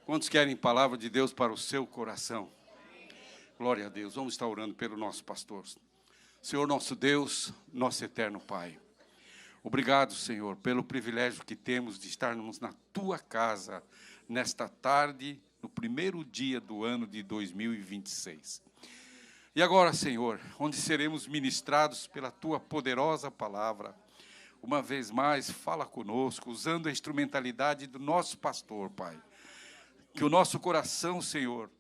Quantos querem palavra de Deus para o seu coração? Glória a Deus. Vamos estar orando pelo nosso pastor. Senhor nosso Deus, nosso eterno Pai. Obrigado, Senhor, pelo privilégio que temos de estarmos na Tua casa nesta tarde, no primeiro dia do ano de 2026. E agora, Senhor, onde seremos ministrados pela Tua poderosa palavra, uma vez mais, fala conosco, usando a instrumentalidade do nosso pastor, Pai. Que o nosso coração, Senhor,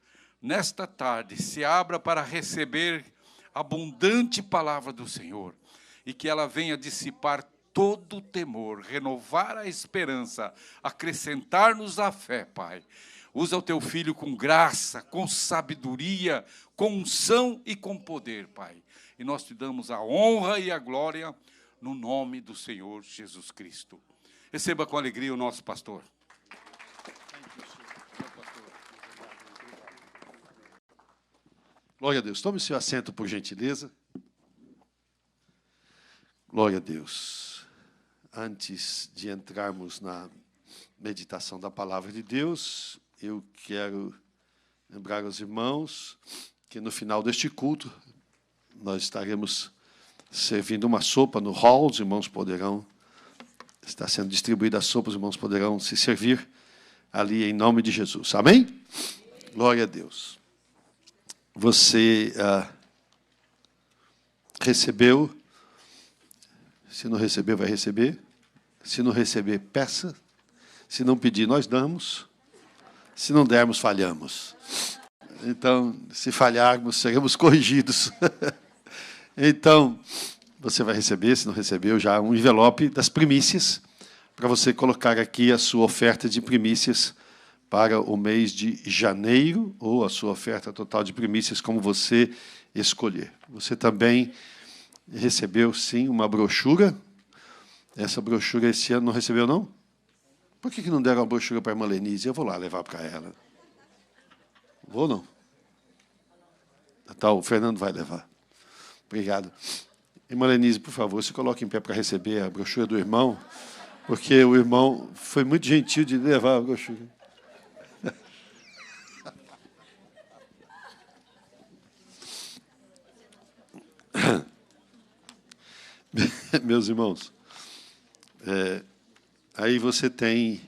nesta tarde, se abra para receber a abundante palavra do Senhor e que ela venha dissipar todo o temor, renovar a esperança, acrescentar-nos a fé, Pai. Usa o Teu Filho com graça, com sabedoria, com unção e com poder, Pai. E nós Te damos a honra e a glória no nome do Senhor Jesus Cristo. Receba com alegria o nosso pastor. Glória a Deus. Tome seu assento, por gentileza. Glória a Deus. Antes de entrarmos na meditação da palavra de Deus, eu quero lembrar aos irmãos que no final deste culto nós estaremos servindo uma sopa no hall. Os irmãos poderão, está sendo distribuída a sopa, os irmãos poderão se servir ali em nome de Jesus. Amém? Glória a Deus. Você recebeu? Se não receber, vai receber. Se não receber, peça. Se não pedir, nós damos. Se não dermos, falhamos. Então, se falharmos, seremos corrigidos. Então, você vai receber, se não recebeu, já um envelope das primícias, para você colocar aqui a sua oferta de primícias para o mês de janeiro, ou a sua oferta total de primícias, como você escolher. Você também recebeu, sim, uma brochura. Essa brochura esse ano não recebeu, não? Por que não deram a brochura para a irmã Lenise? Eu vou lá levar para ela. Vou, não? Tá, o Fernando vai levar. Obrigado. Irmã Lenise, por favor, se coloque em pé para receber a brochura do irmão, porque o irmão foi muito gentil de levar a brochura. Meus irmãos, aí você tem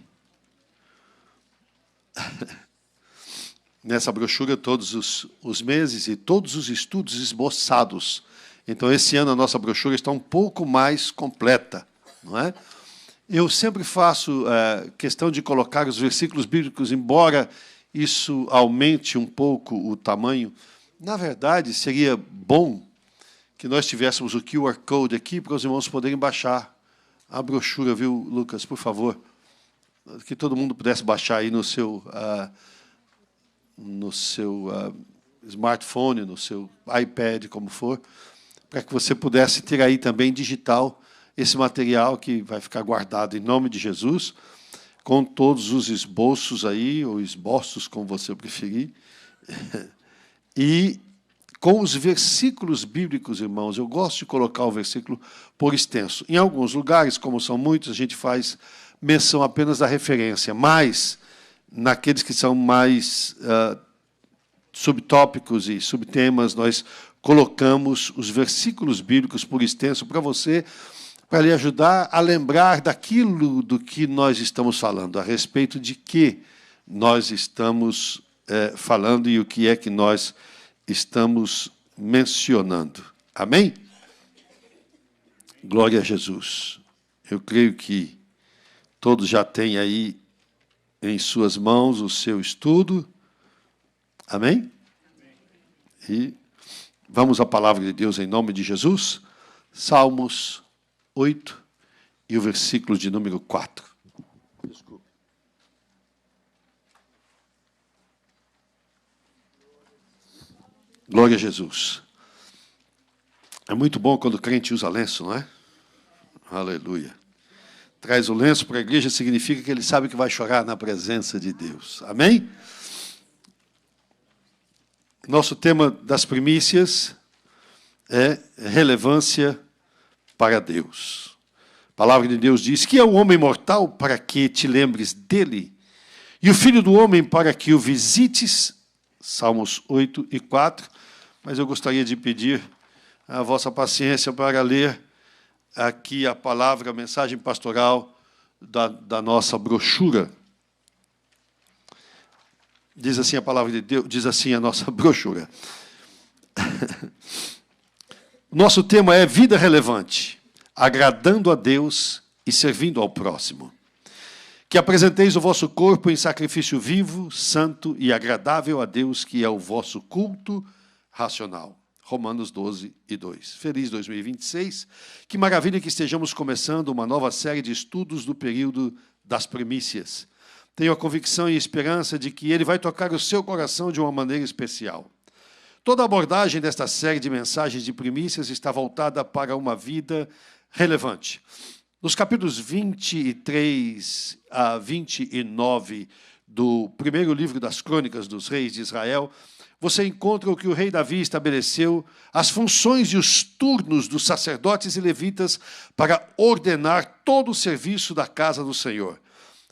nessa brochura todos os meses e todos os estudos esboçados. Então, esse ano a nossa brochura está um pouco mais completa, não é? Eu sempre faço questão de colocar os versículos bíblicos, embora isso aumente um pouco o tamanho. Na verdade, seria bom que nós tivéssemos o QR Code aqui para os irmãos poderem baixar a brochura, viu, Lucas, por favor? Que todo mundo pudesse baixar aí no seu smartphone, no seu iPad, como for, para que você pudesse ter aí também digital esse material que vai ficar guardado em nome de Jesus, com todos os esboços aí, ou esboços, como você preferir, e com os versículos bíblicos, irmãos. Eu gosto de colocar o versículo por extenso. Em alguns lugares, como são muitos, a gente faz menção apenas da referência, mas naqueles que são mais subtópicos e subtemas, nós colocamos os versículos bíblicos por extenso para você, para lhe ajudar a lembrar daquilo do que nós estamos falando, a respeito de que nós estamos falando e o que é que nós estamos mencionando. Amém? Glória a Jesus. Eu creio que todos já têm aí em suas mãos o seu estudo. Amém? E vamos à palavra de Deus em nome de Jesus. Salmos 8 e o versículo de número 4. Desculpa. Glória a Jesus. É muito bom quando o crente usa lenço, não é? Aleluia. Traz o lenço para a igreja significa que ele sabe que vai chorar na presença de Deus. Amém? Nosso tema das primícias é relevância para Deus. A palavra de Deus diz que é o homem mortal para que te lembres dele, e o Filho do Homem para que o visites, Salmos 8 e 4, mas eu gostaria de pedir a vossa paciência para ler aqui a palavra, a mensagem pastoral da nossa brochura. Diz assim a palavra de Deus, diz assim a nossa brochura. Nosso tema é vida relevante, agradando a Deus e servindo ao próximo. Que apresenteis o vosso corpo em sacrifício vivo, santo e agradável a Deus, que é o vosso culto racional. Romanos 12 e 2. Feliz 2026. Que maravilha que estejamos começando uma nova série de estudos do período das primícias. Tenho a convicção e esperança de que ele vai tocar o seu coração de uma maneira especial. Toda a abordagem desta série de mensagens de primícias está voltada para uma vida relevante. Nos capítulos 23 a 29 do primeiro livro das Crônicas dos Reis de Israel, você encontra o que o rei Davi estabeleceu, as funções e os turnos dos sacerdotes e levitas para ordenar todo o serviço da casa do Senhor.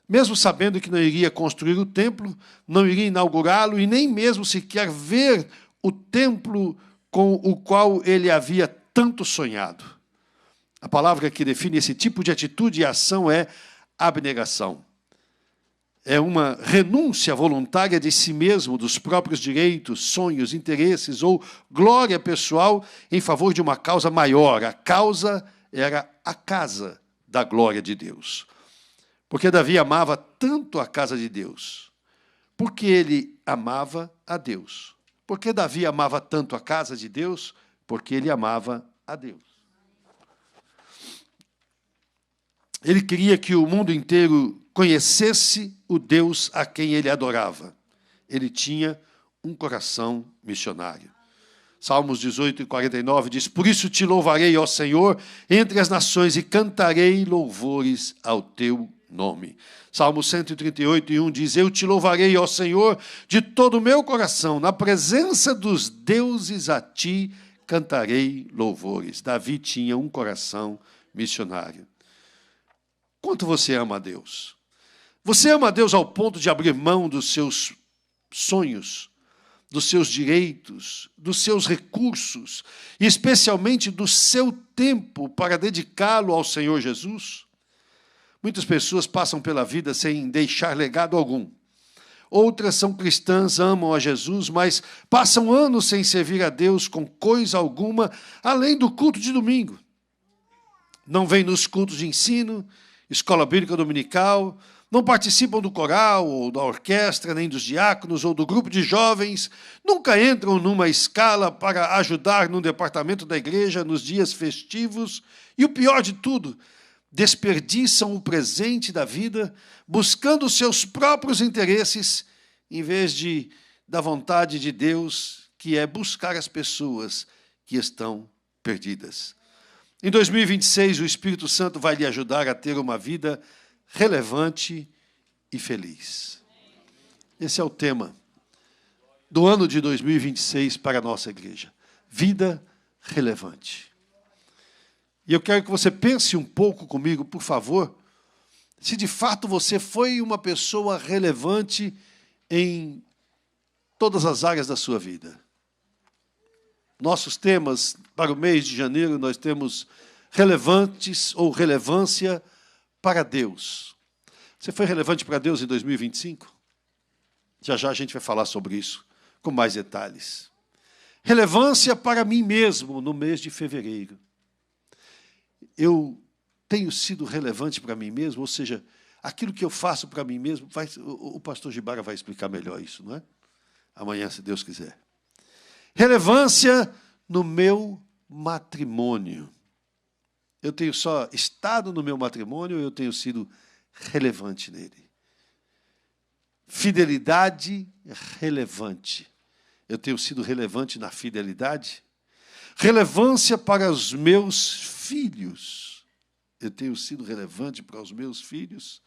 Mesmo sabendo que não iria construir o templo, não iria inaugurá-lo e nem mesmo sequer ver o templo com o qual ele havia tanto sonhado. A palavra que define esse tipo de atitude e ação é abnegação. É uma renúncia voluntária de si mesmo, dos próprios direitos, sonhos, interesses ou glória pessoal em favor de uma causa maior. A causa era a casa da glória de Deus. Porque Davi amava tanto a casa de Deus. Porque ele amava a Deus. Porque Davi amava tanto a casa de Deus? Porque ele amava a Deus. Ele queria que o mundo inteiro conhecesse o Deus a quem ele adorava. Ele tinha um coração missionário. Salmos 18 e 49 diz: Por isso te louvarei, ó Senhor, entre as nações, e cantarei louvores ao teu nome. Salmo 138 e 1 diz: Eu te louvarei, ó Senhor, de todo o meu coração, na presença dos deuses a ti cantarei louvores. Davi tinha um coração missionário. Quanto você ama a Deus? Você ama a Deus ao ponto de abrir mão dos seus sonhos, dos seus direitos, dos seus recursos, e especialmente do seu tempo para dedicá-lo ao Senhor Jesus? Muitas pessoas passam pela vida sem deixar legado algum. Outras são cristãs, amam a Jesus, mas passam anos sem servir a Deus com coisa alguma, além do culto de domingo. Não vêm nos cultos de ensino, escola bíblica dominical, não participam do coral, ou da orquestra, nem dos diáconos, ou do grupo de jovens, nunca entram numa escala para ajudar no departamento da igreja nos dias festivos, e o pior de tudo, desperdiçam o presente da vida, buscando os seus próprios interesses, em vez da vontade de Deus, que é buscar as pessoas que estão perdidas. Em 2026, o Espírito Santo vai lhe ajudar a ter uma vida relevante e feliz. Esse é o tema do ano de 2026 para a nossa igreja. Vida relevante. E eu quero que você pense um pouco comigo, por favor, se de fato você foi uma pessoa relevante em todas as áreas da sua vida. Nossos temas para o mês de janeiro, nós temos relevantes ou relevância para Deus. Você foi relevante para Deus em 2025? Já já a gente vai falar sobre isso com mais detalhes. Relevância para mim mesmo no mês de fevereiro. Eu tenho sido relevante para mim mesmo, ou seja, aquilo que eu faço para mim mesmo, o pastor Gibara vai explicar melhor isso, não é? Amanhã, se Deus quiser. Relevância no meu matrimônio. Eu tenho só estado no meu matrimônio, eu tenho sido relevante nele. Fidelidade relevante. Eu tenho sido relevante na fidelidade. Relevância para os meus filhos. Eu tenho sido relevante para os meus filhos.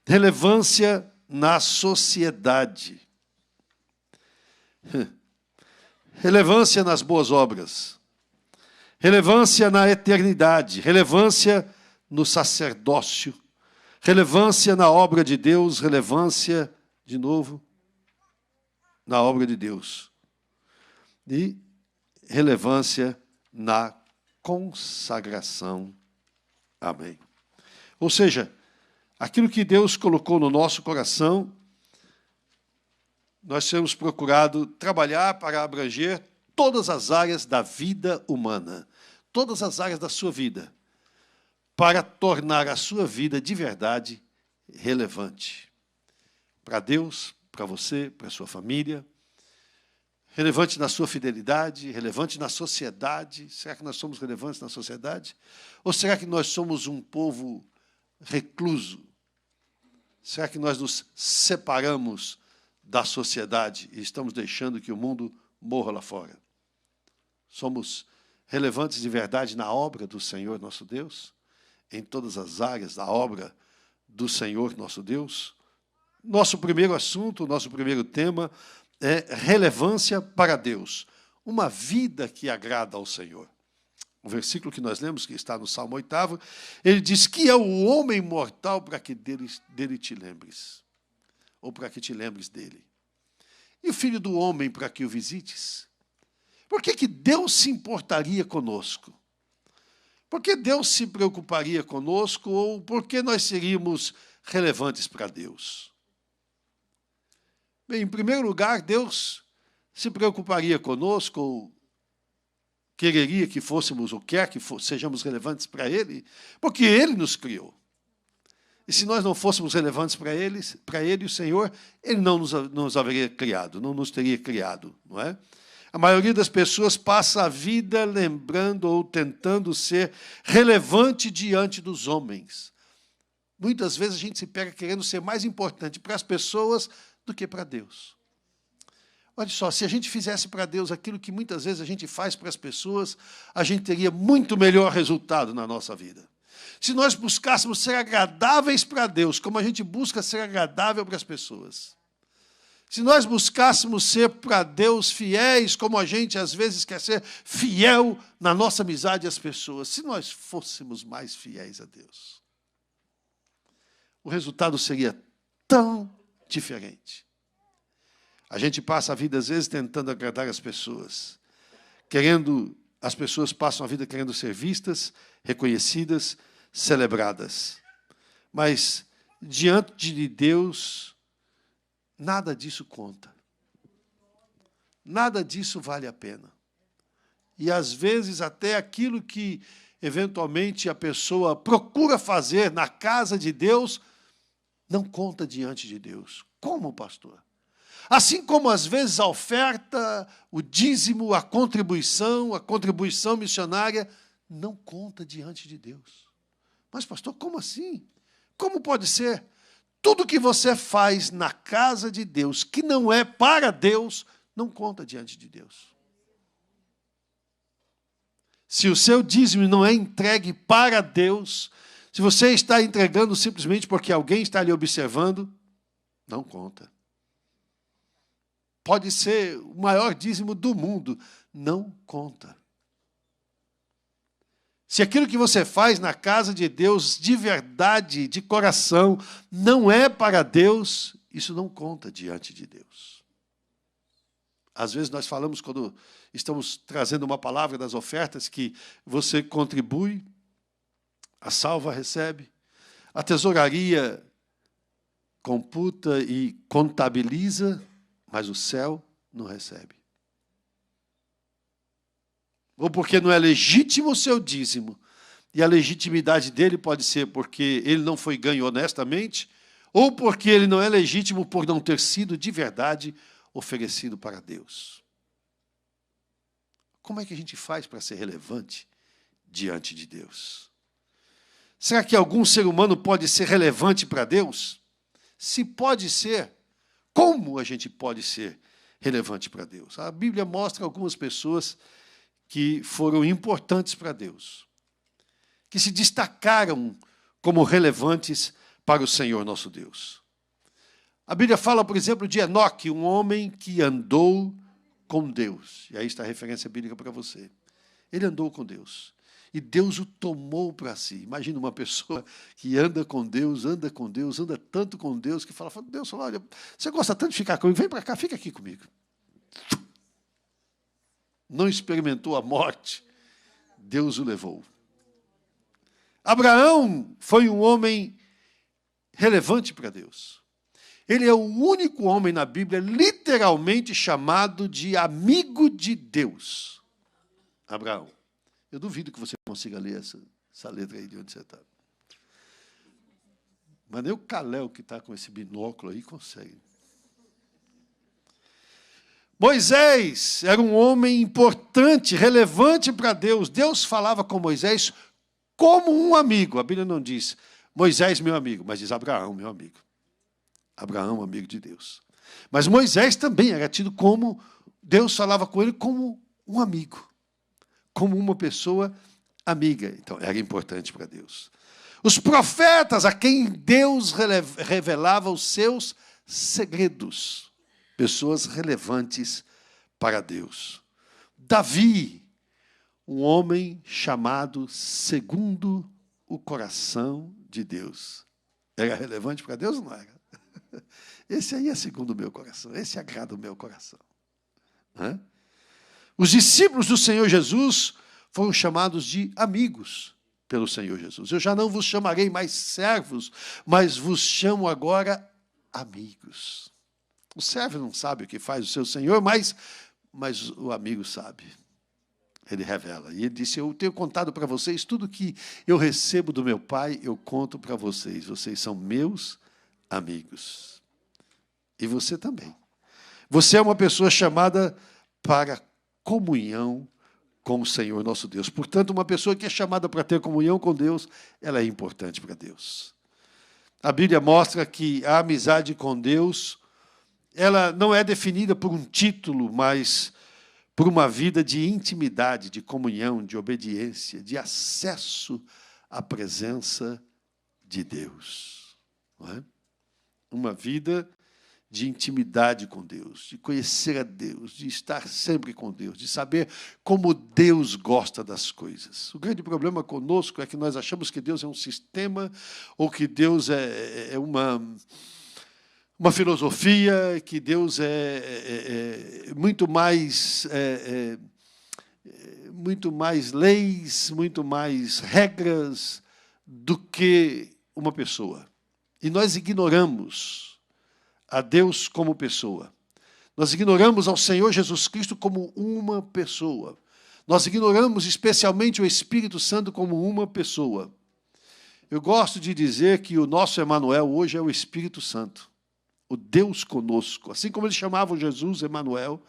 Relevância na sociedade. Relevância nas boas obras. Relevância na eternidade. Relevância no sacerdócio. Relevância na obra de Deus, relevância, de novo, na obra de Deus. E relevância na consagração. Amém. Ou seja, aquilo que Deus colocou no nosso coração, nós temos procurado trabalhar para abranger todas as áreas da vida humana, todas as áreas da sua vida, para tornar a sua vida de verdade relevante. Para Deus, para você, para a sua família, relevante na sua fidelidade, relevante na sociedade. Será que nós somos relevantes na sociedade? Ou será que nós somos um povo recluso? Será que nós nos separamos da sociedade e estamos deixando que o mundo morra lá fora? Somos relevantes de verdade na obra do Senhor nosso Deus? Em todas as áreas da obra do Senhor nosso Deus? Nosso primeiro assunto, nosso primeiro tema é relevância para Deus. Uma vida que agrada ao Senhor. O versículo que nós lemos, que está no Salmo 8º, ele diz que é o homem mortal para que dele te lembres. Ou para que te lembres dele. E o filho do homem para que o visites? Por que Deus se importaria conosco? Por que Deus se preocuparia conosco ou por que nós seríamos relevantes para Deus? Bem, em primeiro lugar, Deus se preocuparia conosco ou quereria que fôssemos ou quer que sejamos relevantes para Ele, porque Ele nos criou. E se nós não fôssemos relevantes para Ele, o Senhor, Ele não nos haveria criado, não nos teria criado, não é? A maioria das pessoas passa a vida lembrando ou tentando ser relevante diante dos homens. Muitas vezes a gente se pega querendo ser mais importante para as pessoas do que para Deus. Olha só, se a gente fizesse para Deus aquilo que muitas vezes a gente faz para as pessoas, a gente teria muito melhor resultado na nossa vida. Se nós buscássemos ser agradáveis para Deus, como a gente busca ser agradável para as pessoas. Se nós buscássemos ser para Deus fiéis, como a gente às vezes quer ser fiel na nossa amizade às pessoas, se nós fôssemos mais fiéis a Deus, o resultado seria tão diferente. A gente passa a vida, às vezes, tentando agradar as pessoas. As pessoas passam a vida querendo ser vistas, reconhecidas, celebradas. Mas, diante de Deus, nada disso conta. Nada disso vale a pena. E, às vezes, até aquilo que, eventualmente, a pessoa procura fazer na casa de Deus, não conta diante de Deus. Como, pastor? Assim como, às vezes, a oferta, o dízimo, a contribuição missionária, não conta diante de Deus. Mas, pastor, como assim? Como pode ser? Tudo que você faz na casa de Deus, que não é para Deus, não conta diante de Deus. Se o seu dízimo não é entregue para Deus, se você está entregando simplesmente porque alguém está lhe observando, não conta. Pode ser o maior dízimo do mundo, não conta. Se aquilo que você faz na casa de Deus, de verdade, de coração, não é para Deus, isso não conta diante de Deus. Às vezes nós falamos, quando estamos trazendo uma palavra das ofertas, que você contribui, a salva recebe, a tesouraria computa e contabiliza, mas o céu não recebe. Ou porque não é legítimo o seu dízimo, e a legitimidade dele pode ser porque ele não foi ganho honestamente, ou porque ele não é legítimo por não ter sido de verdade oferecido para Deus. Como é que a gente faz para ser relevante diante de Deus? Será que algum ser humano pode ser relevante para Deus? Se pode ser, como a gente pode ser relevante para Deus? A Bíblia mostra algumas pessoas que foram importantes para Deus, que se destacaram como relevantes para o Senhor nosso Deus. A Bíblia fala, por exemplo, de Enoque, um homem que andou com Deus. E aí está a referência bíblica para você. Ele andou com Deus. e Deus o tomou para si. Imagina uma pessoa que anda com Deus, anda tanto com Deus, que fala, Deus falou, olha, você gosta tanto de ficar comigo, vem para cá, fica aqui comigo. Não experimentou a morte, Deus o levou. Abraão foi um homem relevante para Deus. Ele é o único homem na Bíblia literalmente chamado de amigo de Deus. Abraão. Eu duvido que você consiga ler essa letra aí de onde você está. Mas nem o Calel, que está com esse binóculo aí, consegue. Moisés era um homem importante, relevante para Deus. Deus falava com Moisés como um amigo. A Bíblia não diz Moisés, meu amigo, mas diz Abraão, meu amigo. Abraão, amigo de Deus. Mas Moisés também era tido como, Deus falava com ele como um amigo, como uma pessoa amiga. Então, era importante para Deus. Os profetas a quem Deus revelava os seus segredos, pessoas relevantes para Deus. Davi, um homem chamado segundo o coração de Deus. Era relevante para Deus ou não era? Esse aí é segundo o meu coração, esse agrada o meu coração. Os discípulos do Senhor Jesus foram chamados de amigos pelo Senhor Jesus. Eu já não vos chamarei mais servos, mas vos chamo agora amigos. O servo não sabe o que faz o seu Senhor, mas o amigo sabe. Ele revela. E ele disse, eu tenho contado para vocês tudo que eu recebo do meu Pai, eu conto para vocês. Vocês são meus amigos. E você também. Você é uma pessoa chamada para comunhão com o Senhor nosso Deus. Portanto, uma pessoa que é chamada para ter comunhão com Deus, ela é importante para Deus. A Bíblia mostra que a amizade com Deus, ela não é definida por um título, mas por uma vida de intimidade, de comunhão, de obediência, de acesso à presença de Deus. Não é? Uma vida de intimidade com Deus, de conhecer a Deus, de estar sempre com Deus, de saber como Deus gosta das coisas. O grande problema conosco é que nós achamos que Deus é um sistema, ou que Deus é uma filosofia, que Deus é muito mais leis, muito mais regras do que uma pessoa. E nós ignoramos a Deus como pessoa. Nós ignoramos ao Senhor Jesus Cristo como uma pessoa. Nós ignoramos especialmente o Espírito Santo como uma pessoa. Eu gosto de dizer que o nosso Emanuel hoje é o Espírito Santo, o Deus conosco. Assim como eles chamavam Jesus Emanuel,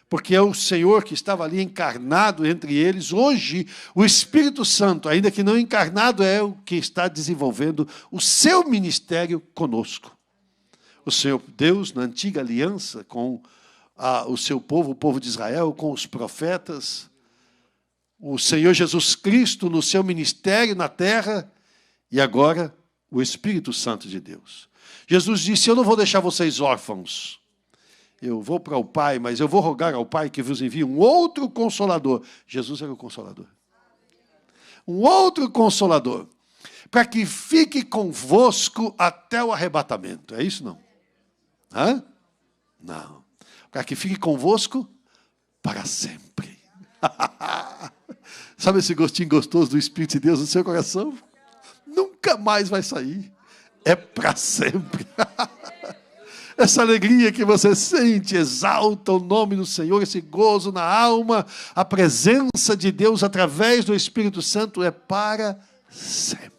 porque é o Senhor que estava ali encarnado entre eles. Hoje, o Espírito Santo, ainda que não encarnado, é o que está desenvolvendo o seu ministério conosco. O Senhor Deus, na antiga aliança, com o seu povo, o povo de Israel, com os profetas, o Senhor Jesus Cristo no seu ministério na terra, e agora o Espírito Santo de Deus. Jesus disse, eu não vou deixar vocês órfãos. Eu vou para o Pai, mas eu vou rogar ao Pai que vos envie um outro Consolador. Jesus era o Consolador. Um outro Consolador, para que fique convosco até o arrebatamento. É isso, não? Hã? Não. Para que fique convosco para sempre. Sabe esse gostinho gostoso do Espírito de Deus no seu coração? Nunca mais vai sair. É para sempre. Essa alegria que você sente, exalta o nome do Senhor, esse gozo na alma, a presença de Deus através do Espírito Santo é para sempre.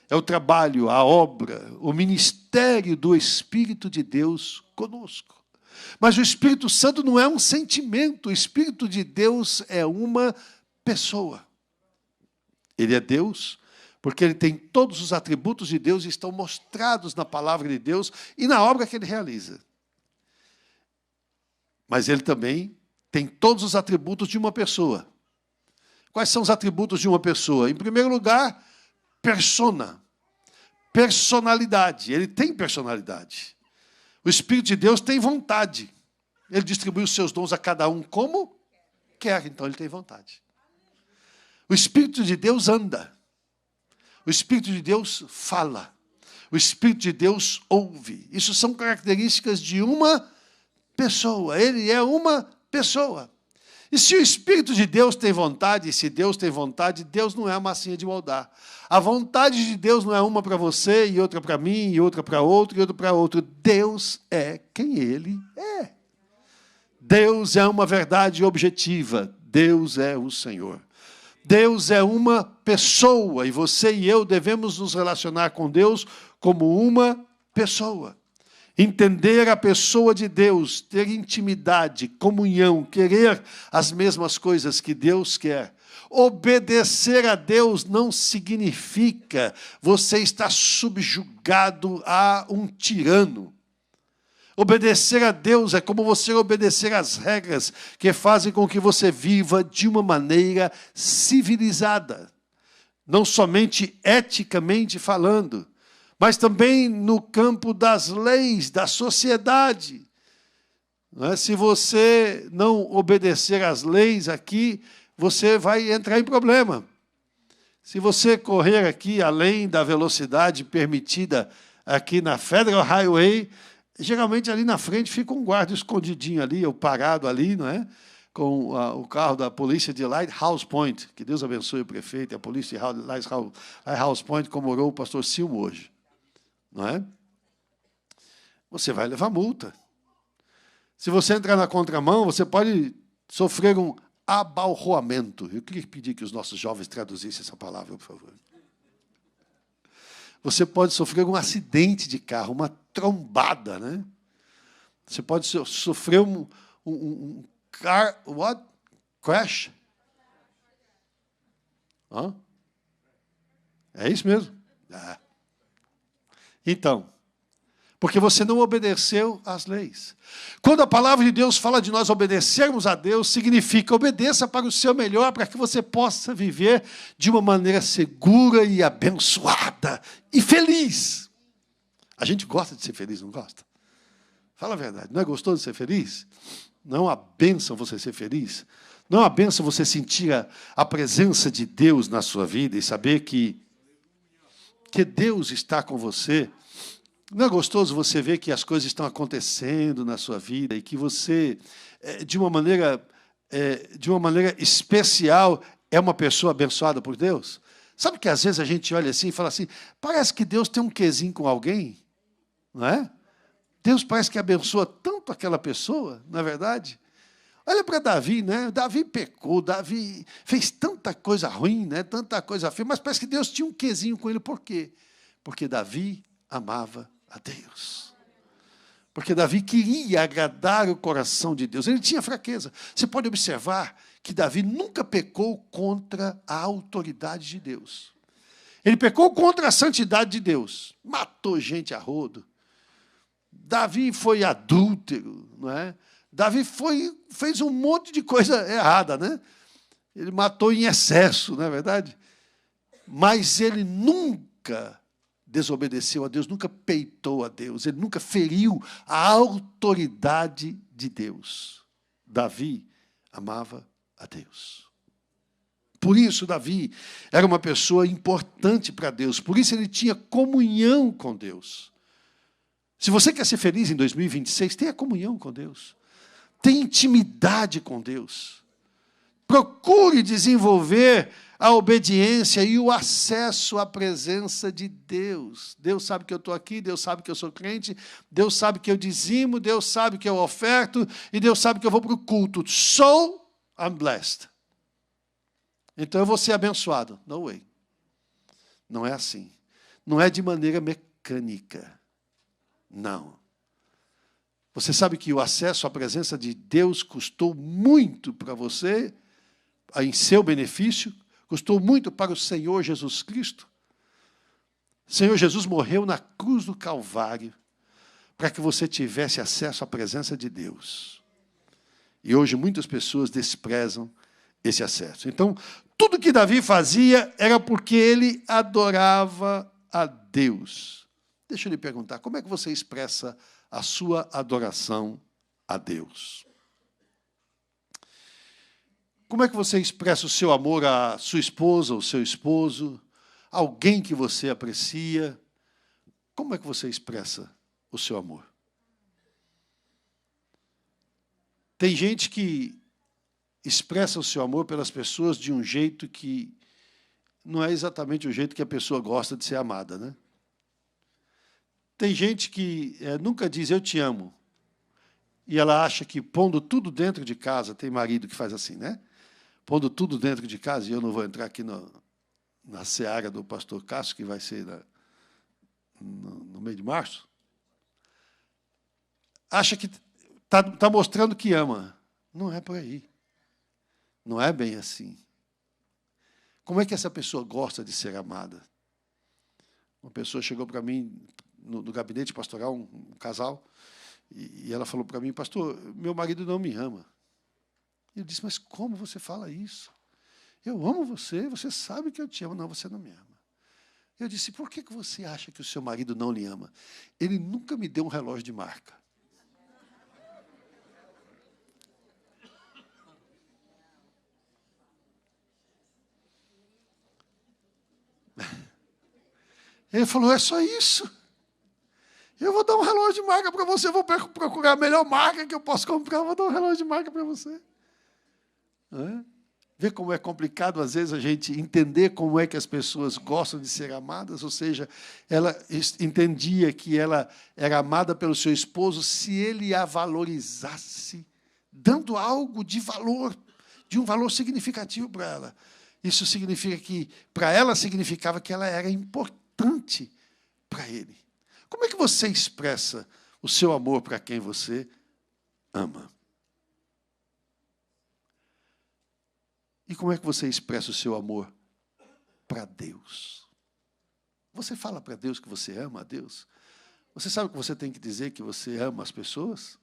É o trabalho, a obra, o ministério do Espírito de Deus conosco. Mas o Espírito Santo não é um sentimento, o Espírito de Deus é uma pessoa. Ele é Deus, porque ele tem todos os atributos de Deus e estão mostrados na palavra de Deus e na obra que ele realiza. Mas ele também tem todos os atributos de uma pessoa. Quais são os atributos de uma pessoa? Em primeiro lugar, persona. Personalidade. Ele tem personalidade. O Espírito de Deus tem vontade. Ele distribui os seus dons a cada um como quer, então ele tem vontade. O Espírito de Deus anda. O Espírito de Deus fala. O Espírito de Deus ouve. Isso são características de uma pessoa. Ele é uma pessoa. E se o Espírito de Deus tem vontade, e se Deus tem vontade, Deus não é a massinha de moldar. A vontade de Deus não é uma para você, e outra para mim, e outra para outro, e outra para outro. Deus é quem Ele é. Deus é uma verdade objetiva. Deus é o Senhor. Deus é uma pessoa, e você e eu devemos nos relacionar com Deus como uma pessoa. Entender a pessoa de Deus, ter intimidade, comunhão, querer as mesmas coisas que Deus quer. Obedecer a Deus não significa você estar subjugado a um tirano. Obedecer a Deus é como você obedecer às regras que fazem com que você viva de uma maneira civilizada. Não somente eticamente falando, mas também no campo das leis, da sociedade. Se você não obedecer às leis aqui, você vai entrar em problema. Se você correr aqui além da velocidade permitida aqui na Federal Highway, geralmente ali na frente fica um guarda escondidinho ali, ou parado ali, não é? Com o carro da polícia de Lighthouse Point. Que Deus abençoe o prefeito e a polícia de Lighthouse Point, como orou o pastor Silmo hoje. Não é? Você vai levar multa. Se você entrar na contramão, você pode sofrer um abalroamento. Eu queria pedir que os nossos jovens traduzissem essa palavra, por favor. Você pode sofrer um acidente de carro, uma trombada, né? Você pode sofrer um car crash. Hã? É isso mesmo? Então, porque você não obedeceu às leis. Quando a palavra de Deus fala de nós obedecermos a Deus, significa obedeça para o seu melhor, para que você possa viver de uma maneira segura e abençoada e feliz. A gente gosta de ser feliz, não gosta? Fala a verdade, não é gostoso ser feliz? Não é uma bênção você ser feliz? Não é uma bênção você sentir a presença de Deus na sua vida e saber que Deus está com você? Não é gostoso você ver que as coisas estão acontecendo na sua vida e que você, de uma maneira especial, é uma pessoa abençoada por Deus? Sabe que às vezes a gente olha assim e fala assim, parece que Deus tem um quezinho com alguém, não é? Deus parece que abençoa tanto aquela pessoa, não é verdade? Olha para Davi, né? Davi pecou, Davi fez tanta coisa ruim, né? Tanta coisa feia, mas parece que Deus tinha um quezinho com ele. Por quê? Porque Davi amava a Deus. Porque Davi queria agradar o coração de Deus. Ele tinha fraqueza. Você pode observar que Davi nunca pecou contra a autoridade de Deus. Ele pecou contra a santidade de Deus. Matou gente a rodo. Davi foi adúltero, não é? Davi fez um monte de coisa errada, né? Ele matou em excesso, não é verdade? Mas ele nunca desobedeceu a Deus, nunca peitou a Deus, ele nunca feriu a autoridade de Deus. Davi amava a Deus. Por isso, Davi era uma pessoa importante para Deus, por isso ele tinha comunhão com Deus. Se você quer ser feliz em 2026, tenha comunhão com Deus. Tenha intimidade com Deus. Procure desenvolver a obediência e o acesso à presença de Deus. Deus sabe que eu estou aqui, Deus sabe que eu sou crente, Deus sabe que eu dizimo, Deus sabe que eu oferto, e Deus sabe que eu vou para o culto. So, I'm blessed. Então eu vou ser abençoado. No way. Não é assim. Não é de maneira mecânica. Não. Você sabe que o acesso à presença de Deus custou muito para você, em seu benefício, custou muito para o Senhor Jesus Cristo. O Senhor Jesus morreu na cruz do Calvário para que você tivesse acesso à presença de Deus. E hoje muitas pessoas desprezam esse acesso. Então, tudo que Davi fazia era porque ele adorava a Deus. Deixa eu lhe perguntar, como é que você expressa a sua adoração a Deus? Como é que você expressa o seu amor à sua esposa, ao seu esposo, alguém que você aprecia? Como é que você expressa o seu amor? Tem gente que expressa o seu amor pelas pessoas de um jeito que não é exatamente o jeito que a pessoa gosta de ser amada, né? Tem gente que nunca diz eu te amo. E ela acha que pondo tudo dentro de casa, tem marido que faz assim, né? Pondo tudo dentro de casa, e eu não vou entrar aqui na seara do pastor Cássio, que vai ser no meio de março, acha que está mostrando que ama. Não é por aí. Não é bem assim. Como é que essa pessoa gosta de ser amada? Uma pessoa chegou para mim no gabinete pastoral, um casal, e ela falou para mim, pastor, meu marido não me ama. Eu disse, mas como você fala isso? Eu amo você, você sabe que eu te amo. Não, você não me ama. Eu disse, por que você acha que o seu marido não lhe ama? Ele nunca me deu um relógio de marca. Ele falou, é só isso. Eu vou dar um relógio de marca para você, vou procurar a melhor marca que eu posso comprar, vou dar um relógio de marca para você. Vê como é complicado, às vezes, a gente entender como é que as pessoas gostam de ser amadas, ou seja, ela entendia que ela era amada pelo seu esposo se ele a valorizasse, dando algo de valor, de um valor significativo para ela. Isso significa que, para ela, significava que ela era importante para ele. Como é que você expressa o seu amor para quem você ama? E como é que você expressa o seu amor para Deus? Você fala para Deus que você ama a Deus? Você sabe que você tem que dizer que você ama as pessoas?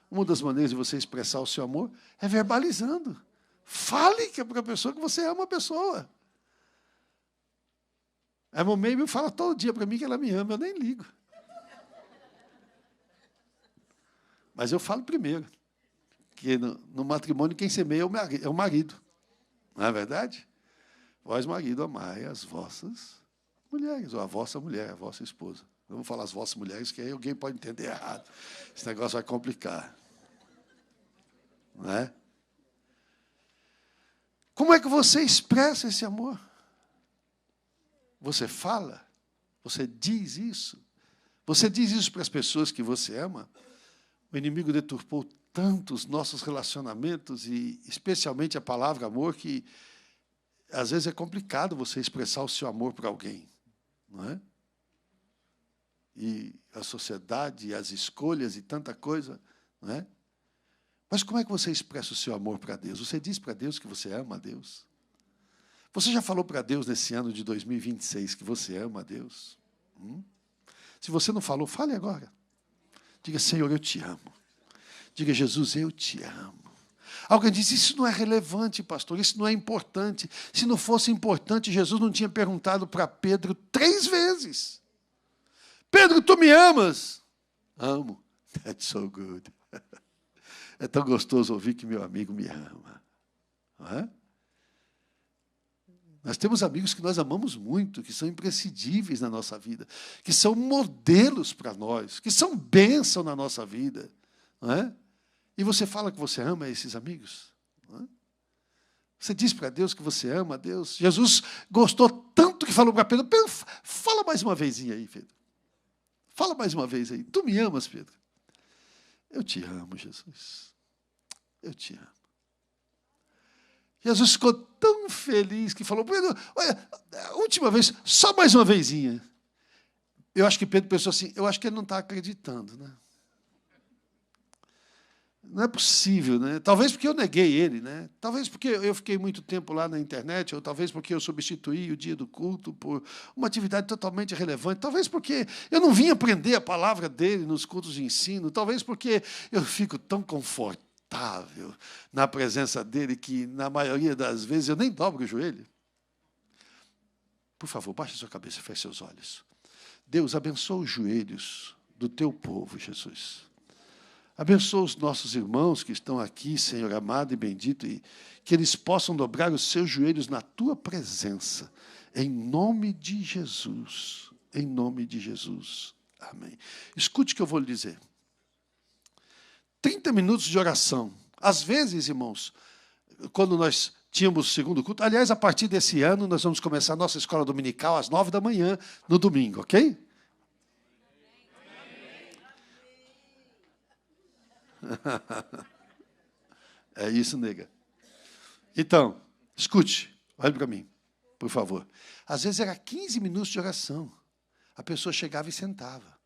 Uma das maneiras de você expressar o seu amor é verbalizando. Fale para a pessoa que você ama a pessoa. A irmã Mabel fala todo dia para mim que ela me ama, eu nem ligo. Mas eu falo primeiro, que no matrimônio quem semeia é o marido. Não é verdade? Vós, marido, amai as vossas mulheres, ou a vossa mulher, a vossa esposa. Não vou falar as vossas mulheres, que aí alguém pode entender errado. Esse negócio vai complicar. Não é? Como é que você expressa esse amor? Você fala? Você diz isso? Você diz isso para as pessoas que você ama? O inimigo deturpou tanto os nossos relacionamentos, e especialmente a palavra amor, que às vezes é complicado você expressar o seu amor para alguém. Não é? E a sociedade, as escolhas e tanta coisa. Não é? Mas como é que você expressa o seu amor para Deus? Você diz para Deus que você ama a Deus? Você já falou para Deus nesse ano de 2026 que você ama a Deus? Se você não falou, fale agora. Diga, Senhor, eu te amo. Diga, Jesus, eu te amo. Alguém diz, isso não é relevante, pastor, isso não é importante. Se não fosse importante, Jesus não tinha perguntado para Pedro 3 vezes. Pedro, tu me amas? Amo. That's so good. É tão gostoso ouvir que meu amigo me ama. Não é? Nós temos amigos que nós amamos muito, que são imprescindíveis na nossa vida, que são modelos para nós, que são bênção na nossa vida. Não é? E você fala que você ama esses amigos? Não é? Você diz para Deus que você ama a Deus? Jesus gostou tanto que falou para Pedro, Pedro, fala mais uma vezinha aí, Pedro. Fala mais uma vez aí. Tu me amas, Pedro? Eu te amo, Jesus. Eu te amo. Jesus ficou tão feliz que falou, Pedro, olha, a última vez, só mais uma vezinha. Eu acho que Pedro pensou assim, eu acho que ele não está acreditando, né? Não é possível, né? Talvez porque eu neguei ele, né? Talvez porque eu fiquei muito tempo lá na internet, ou talvez porque eu substituí o dia do culto por uma atividade totalmente irrelevante, talvez porque eu não vim aprender a palavra dele nos cultos de ensino, talvez porque eu fico tão confortável na presença dele que, na maioria das vezes, eu nem dobro o joelho. Por favor, baixe sua cabeça e feche seus olhos. Deus, abençoa os joelhos do teu povo, Jesus. Abençoa os nossos irmãos que estão aqui, Senhor amado e bendito, e que eles possam dobrar os seus joelhos na tua presença, em nome de Jesus. Em nome de Jesus. Amém. Escute o que eu vou lhe dizer. 30 minutos de oração. Às vezes, irmãos, quando nós tínhamos o segundo culto, aliás, a partir desse ano, nós vamos começar a nossa escola dominical às 9 da manhã, no domingo, ok? É isso, nega. Então, escute, olhe para mim, por favor. Às vezes era 15 minutos de oração. A pessoa chegava e sentava.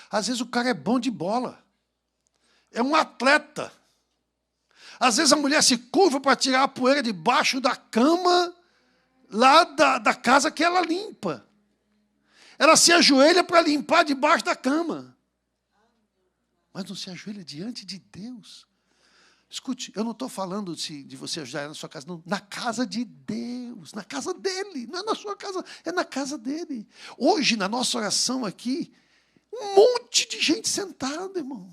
Às vezes o cara é bom de bola. É um atleta. Às vezes a mulher se curva para tirar a poeira debaixo da cama, lá da casa que ela limpa. Ela se ajoelha para limpar debaixo da cama. Mas não se ajoelha diante de Deus. Escute, eu não estou falando de você ajoelhar na sua casa, não. Na casa de Deus, na casa dele. Não é na sua casa, é na casa dele. Hoje, na nossa oração aqui, um monte de gente sentada, irmão.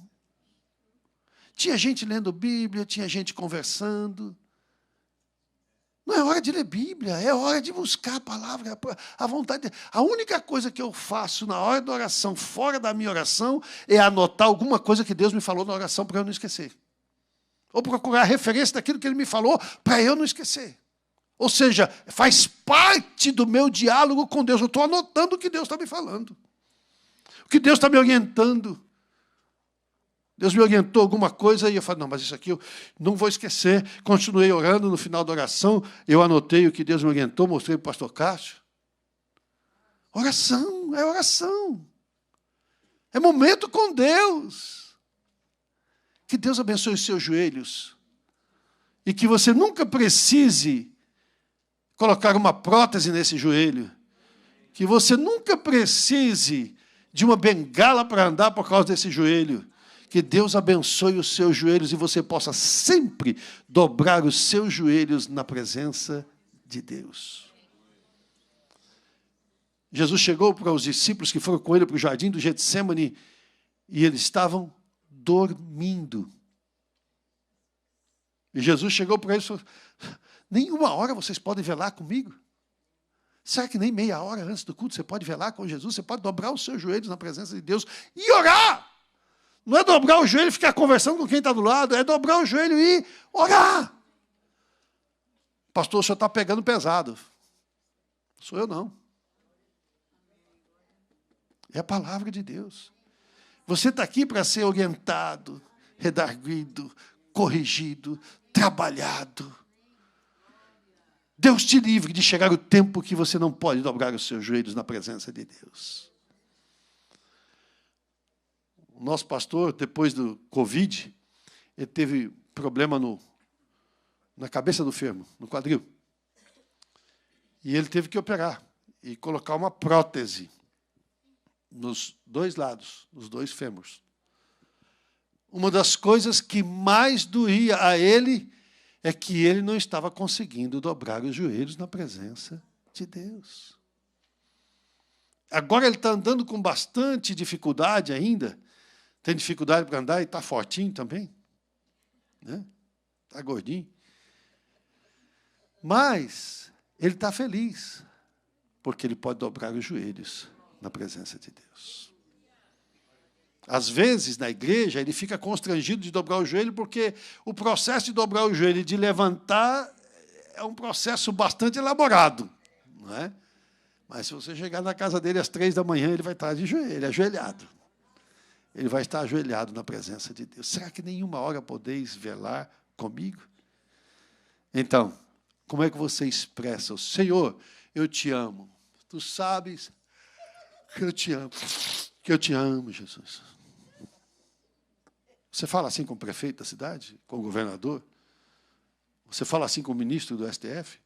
Tinha gente lendo Bíblia, tinha gente conversando. Não é hora de ler Bíblia, é hora de buscar a palavra, a vontade. A única coisa que eu faço na hora da oração, fora da minha oração, é anotar alguma coisa que Deus me falou na oração para eu não esquecer. Ou procurar a referência daquilo que Ele me falou para eu não esquecer. Ou seja, faz parte do meu diálogo com Deus. Eu estou anotando o que Deus está me falando. O que Deus está me orientando. Deus me orientou alguma coisa e eu falei, não, mas isso aqui eu não vou esquecer. Continuei orando, no final da oração, eu anotei o que Deus me orientou, mostrei para o pastor Cássio. Oração, é oração. É momento com Deus. Que Deus abençoe os seus joelhos e que você nunca precise colocar uma prótese nesse joelho. Que você nunca precise de uma bengala para andar por causa desse joelho. Que Deus abençoe os seus joelhos e você possa sempre dobrar os seus joelhos na presença de Deus. Jesus chegou para os discípulos que foram com ele para o jardim do Getsêmani e eles estavam dormindo. E Jesus chegou para eles e falou, nem uma hora vocês podem velar comigo? Será que nem meia hora antes do culto você pode velar com Jesus? Você pode dobrar os seus joelhos na presença de Deus e orar. Não é dobrar o joelho e ficar conversando com quem está do lado, é dobrar o joelho e orar. Pastor, o senhor está pegando pesado. Sou eu não. É a palavra de Deus. Você está aqui para ser orientado, redarguido, corrigido, trabalhado. Deus te livre de chegar o tempo que você não pode dobrar os seus joelhos na presença de Deus. O nosso pastor, depois do Covid, ele teve problema na cabeça do fêmur, no quadril. E ele teve que operar e colocar uma prótese nos dois lados, nos dois fêmurs. Uma das coisas que mais doía a ele é que ele não estava conseguindo dobrar os joelhos na presença de Deus. Agora ele está andando com bastante dificuldade ainda. Tem dificuldade para andar e está fortinho também. Né? Está gordinho. Mas ele está feliz, porque ele pode dobrar os joelhos na presença de Deus. Às vezes, na igreja, ele fica constrangido de dobrar o joelho, porque o processo de dobrar o joelho e de levantar é um processo bastante elaborado. Não é? Mas se você chegar na casa dele às 3 da manhã, ele vai estar de joelho, ajoelhado. Ele vai estar ajoelhado na presença de Deus. Será que nenhuma hora podeis velar comigo? Então, como é que você expressa? Senhor, eu te amo. Tu sabes que eu te amo. Que eu te amo, Jesus. Você fala assim com o prefeito da cidade? Com o governador? Você fala assim com o ministro do STF?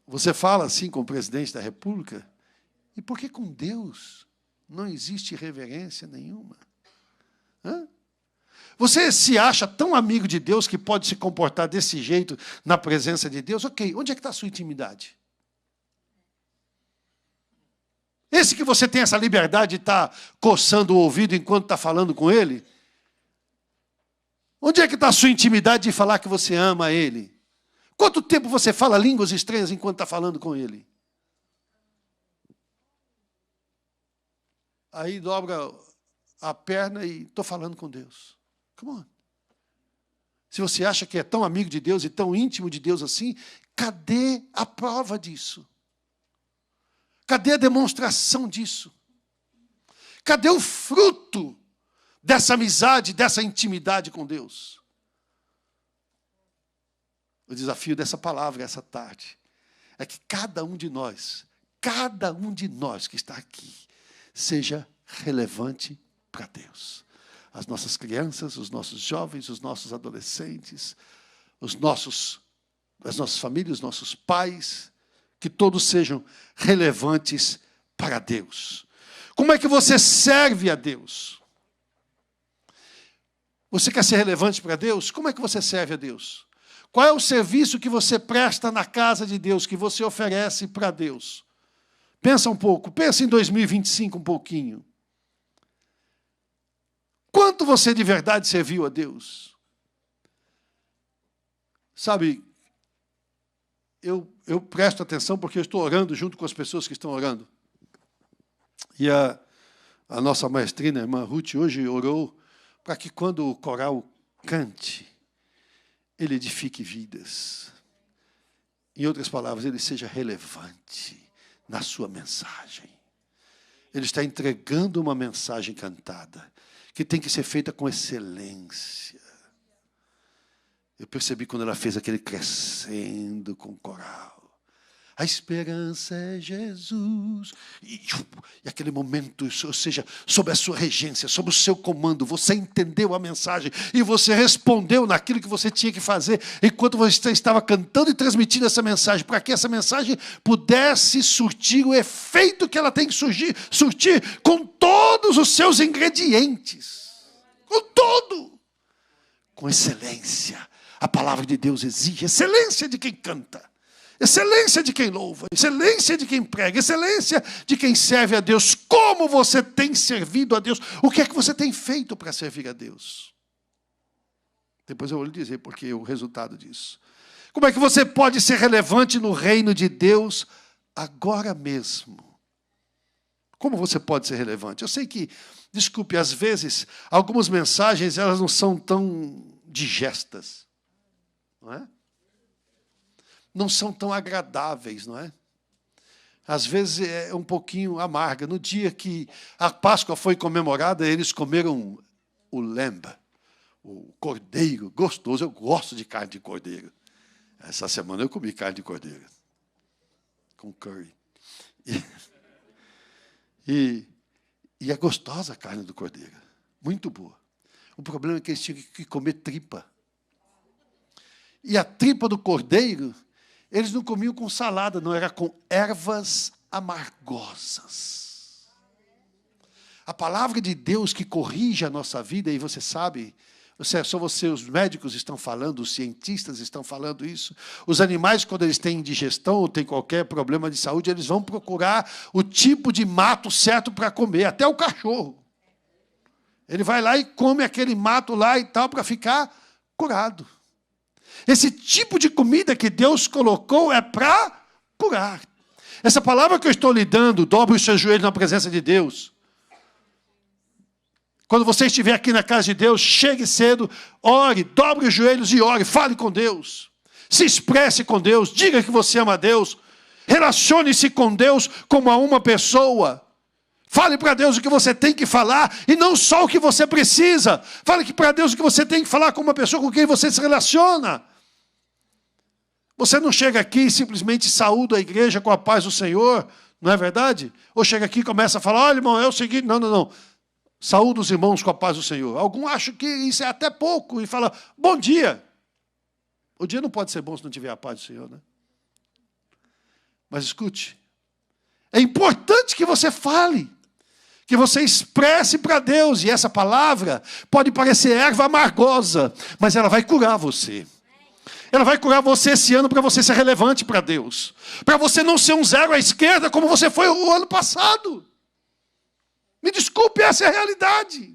Você fala assim com o presidente da República? E por que com Deus não existe reverência nenhuma? Hã? Você se acha tão amigo de Deus que pode se comportar desse jeito na presença de Deus? Ok, onde é que está a sua intimidade? Esse que você tem essa liberdade de estar coçando o ouvido enquanto está falando com ele, Onde é que está a sua intimidade de falar que você ama Ele? Quanto tempo você fala línguas estranhas enquanto está falando com Ele? Aí dobra a perna e estou falando com Deus. Come on. Se você acha que é tão amigo de Deus e tão íntimo de Deus assim, cadê a prova disso? Cadê a demonstração disso? Cadê o fruto dessa amizade, dessa intimidade com Deus? O desafio dessa palavra essa tarde é que cada um de nós que está aqui, seja relevante para Deus. As nossas crianças, os nossos jovens, os nossos adolescentes, as nossas famílias, os nossos pais, que todos sejam relevantes para Deus. Como é que você serve a Deus? Você quer ser relevante para Deus? Como é que você serve a Deus? Qual é o serviço que você presta na casa de Deus, que você oferece para Deus? Pensa um pouco, pensa em 2025 um pouquinho. Quanto você de verdade serviu a Deus? Sabe, eu presto atenção porque eu estou orando junto com as pessoas que estão orando. E a nossa maestrina, a irmã Ruth, hoje orou para que quando o coral cante, ele edifique vidas. Em outras palavras, ele seja relevante na sua mensagem. Ele está entregando uma mensagem cantada, que tem que ser feita com excelência. Eu percebi quando ela fez aquele crescendo com o coral. A esperança é Jesus. E aquele momento, ou seja, sob a sua regência, sob o seu comando, você entendeu a mensagem e você respondeu naquilo que você tinha que fazer enquanto você estava cantando e transmitindo essa mensagem, para que essa mensagem pudesse surtir o efeito que ela tem que surtir com todos os seus ingredientes. Com excelência. A palavra de Deus exige excelência de quem canta. Excelência de quem louva, excelência de quem prega, excelência de quem serve a Deus. Como você tem servido a Deus? O que é que você tem feito para servir a Deus? Depois eu vou lhe dizer porque é o resultado disso. Como é que você pode ser relevante no reino de Deus agora mesmo? Como você pode ser relevante? Eu sei que, desculpe, às vezes, algumas mensagens elas não são tão digestas, não é? Não são tão agradáveis, não é? Às vezes é um pouquinho amarga. No dia que a Páscoa foi comemorada, eles comeram o lamb, o cordeiro, gostoso. Eu gosto de carne de cordeiro. Essa semana eu comi carne de cordeiro, com curry. E é gostosa a carne do cordeiro, muito boa. O problema é que eles tinham que comer tripa. E a tripa do cordeiro, eles não comiam com salada, não, era com ervas amargosas. A palavra de Deus que corrige a nossa vida, e você sabe, só você, os médicos estão falando, os cientistas estão falando isso. Os animais, quando eles têm indigestão ou têm qualquer problema de saúde, eles vão procurar o tipo de mato certo para comer, até o cachorro. Ele vai lá e come aquele mato lá e tal, para ficar curado. Esse tipo de comida que Deus colocou é para curar. Essa palavra que eu estou lhe dando, dobre os seus joelhos na presença de Deus. Quando você estiver aqui na casa de Deus, chegue cedo, ore, dobre os joelhos e ore, fale com Deus. Se expresse com Deus, diga que você ama a Deus. Relacione-se com Deus como a uma pessoa. Fale para Deus o que você tem que falar e não só o que você precisa. Fale para Deus o que você tem que falar com uma pessoa com quem você se relaciona. Você não chega aqui e simplesmente saúda a igreja com a paz do Senhor, não é verdade? Ou chega aqui e começa a falar, olha irmão, é o seguinte, não. Saúda os irmãos com a paz do Senhor. Alguns acham que isso é até pouco e fala, bom dia. O dia não pode ser bom se não tiver a paz do Senhor, né? Mas escute, é importante que você fale, que você expresse para Deus, e essa palavra pode parecer erva amargosa, mas ela vai curar você. Ela vai curar você esse ano para você ser relevante para Deus. Para você não ser um zero à esquerda como você foi o ano passado. Me desculpe, essa é a realidade.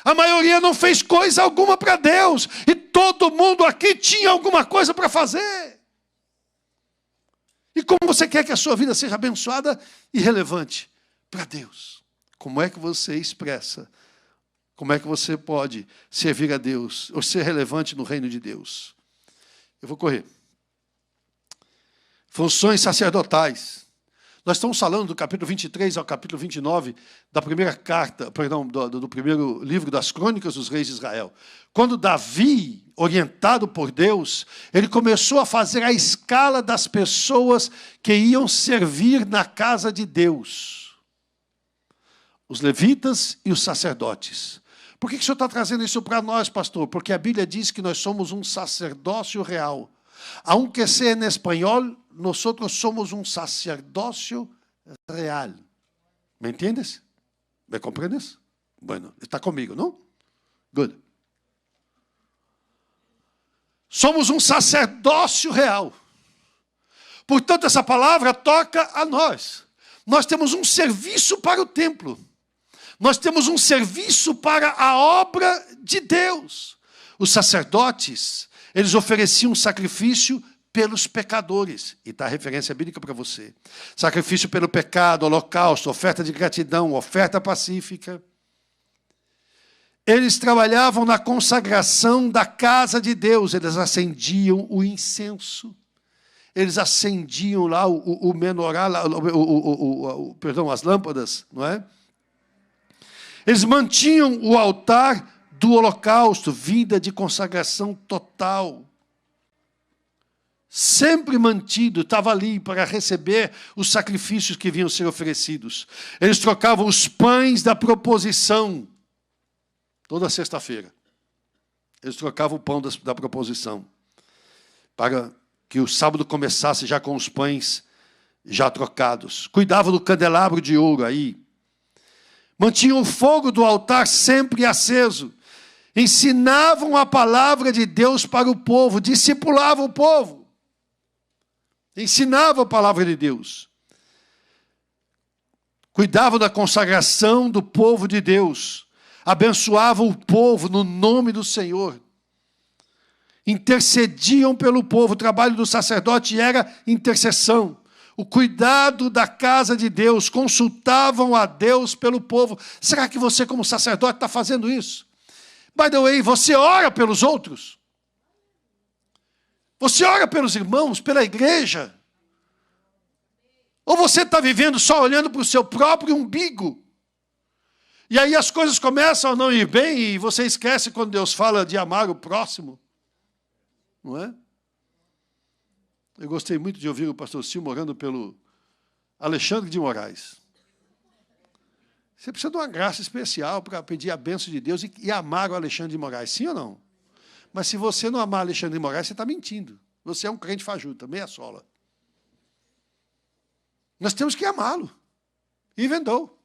A maioria não fez coisa alguma para Deus. E todo mundo aqui tinha alguma coisa para fazer. E como você quer que a sua vida seja abençoada e relevante para Deus? Como é que você expressa? Como é que você pode servir a Deus ou ser relevante no reino de Deus? Eu vou correr. Funções sacerdotais. Nós estamos falando do capítulo 23 ao capítulo 29 da primeira carta, perdão, do primeiro livro das Crônicas dos Reis de Israel. Quando Davi, orientado por Deus, ele começou a fazer a escala das pessoas que iam servir na casa de Deus. Os levitas e os sacerdotes. Por que o senhor está trazendo isso para nós, pastor? Porque a Bíblia diz que nós somos um sacerdócio real. Aunque sea en español, nosotros somos un sacerdocio real. ¿Me entiendes? ¿Me comprendes? Bueno, está comigo, não? Good. Somos um sacerdócio real. Portanto, essa palavra toca a nós. Nós temos um serviço para o templo. Nós temos um serviço para a obra de Deus. Os sacerdotes, eles ofereciam sacrifício pelos pecadores. E está a referência bíblica para você. Sacrifício pelo pecado, holocausto, oferta de gratidão, oferta pacífica. Eles trabalhavam na consagração da casa de Deus. Eles acendiam o incenso. Eles acendiam lá o menorá, perdão, as lâmpadas, não é? Eles mantinham o altar do holocausto, vida de consagração total. Sempre mantido, estava ali para receber os sacrifícios que vinham ser oferecidos. Eles trocavam os pães da proposição, toda sexta-feira. Eles trocavam o pão da proposição, para que o sábado começasse já com os pães já trocados. Cuidavam do candelabro de ouro aí. Mantinham o fogo do altar sempre aceso. Ensinavam a palavra de Deus para o povo, discipulavam o povo. Ensinavam a palavra de Deus. Cuidavam da consagração do povo de Deus. Abençoavam o povo no nome do Senhor. Intercediam pelo povo. O trabalho do sacerdote era intercessão. O cuidado da casa de Deus. Consultavam a Deus pelo povo. Será que você, como sacerdote, está fazendo isso? By the way, você ora pelos outros? Você ora pelos irmãos, pela igreja? Ou você está vivendo só olhando para o seu próprio umbigo? E aí as coisas começam a não ir bem e você esquece quando Deus fala de amar o próximo. Não é? Eu gostei muito de ouvir o pastor Silvio orando pelo Alexandre de Moraes. Você precisa de uma graça especial para pedir a bênção de Deus e amar o Alexandre de Moraes, sim ou não? Mas se você não amar Alexandre de Moraes, você está mentindo. Você é um crente fajuta, meia sola. Nós temos que amá-lo. E vendou.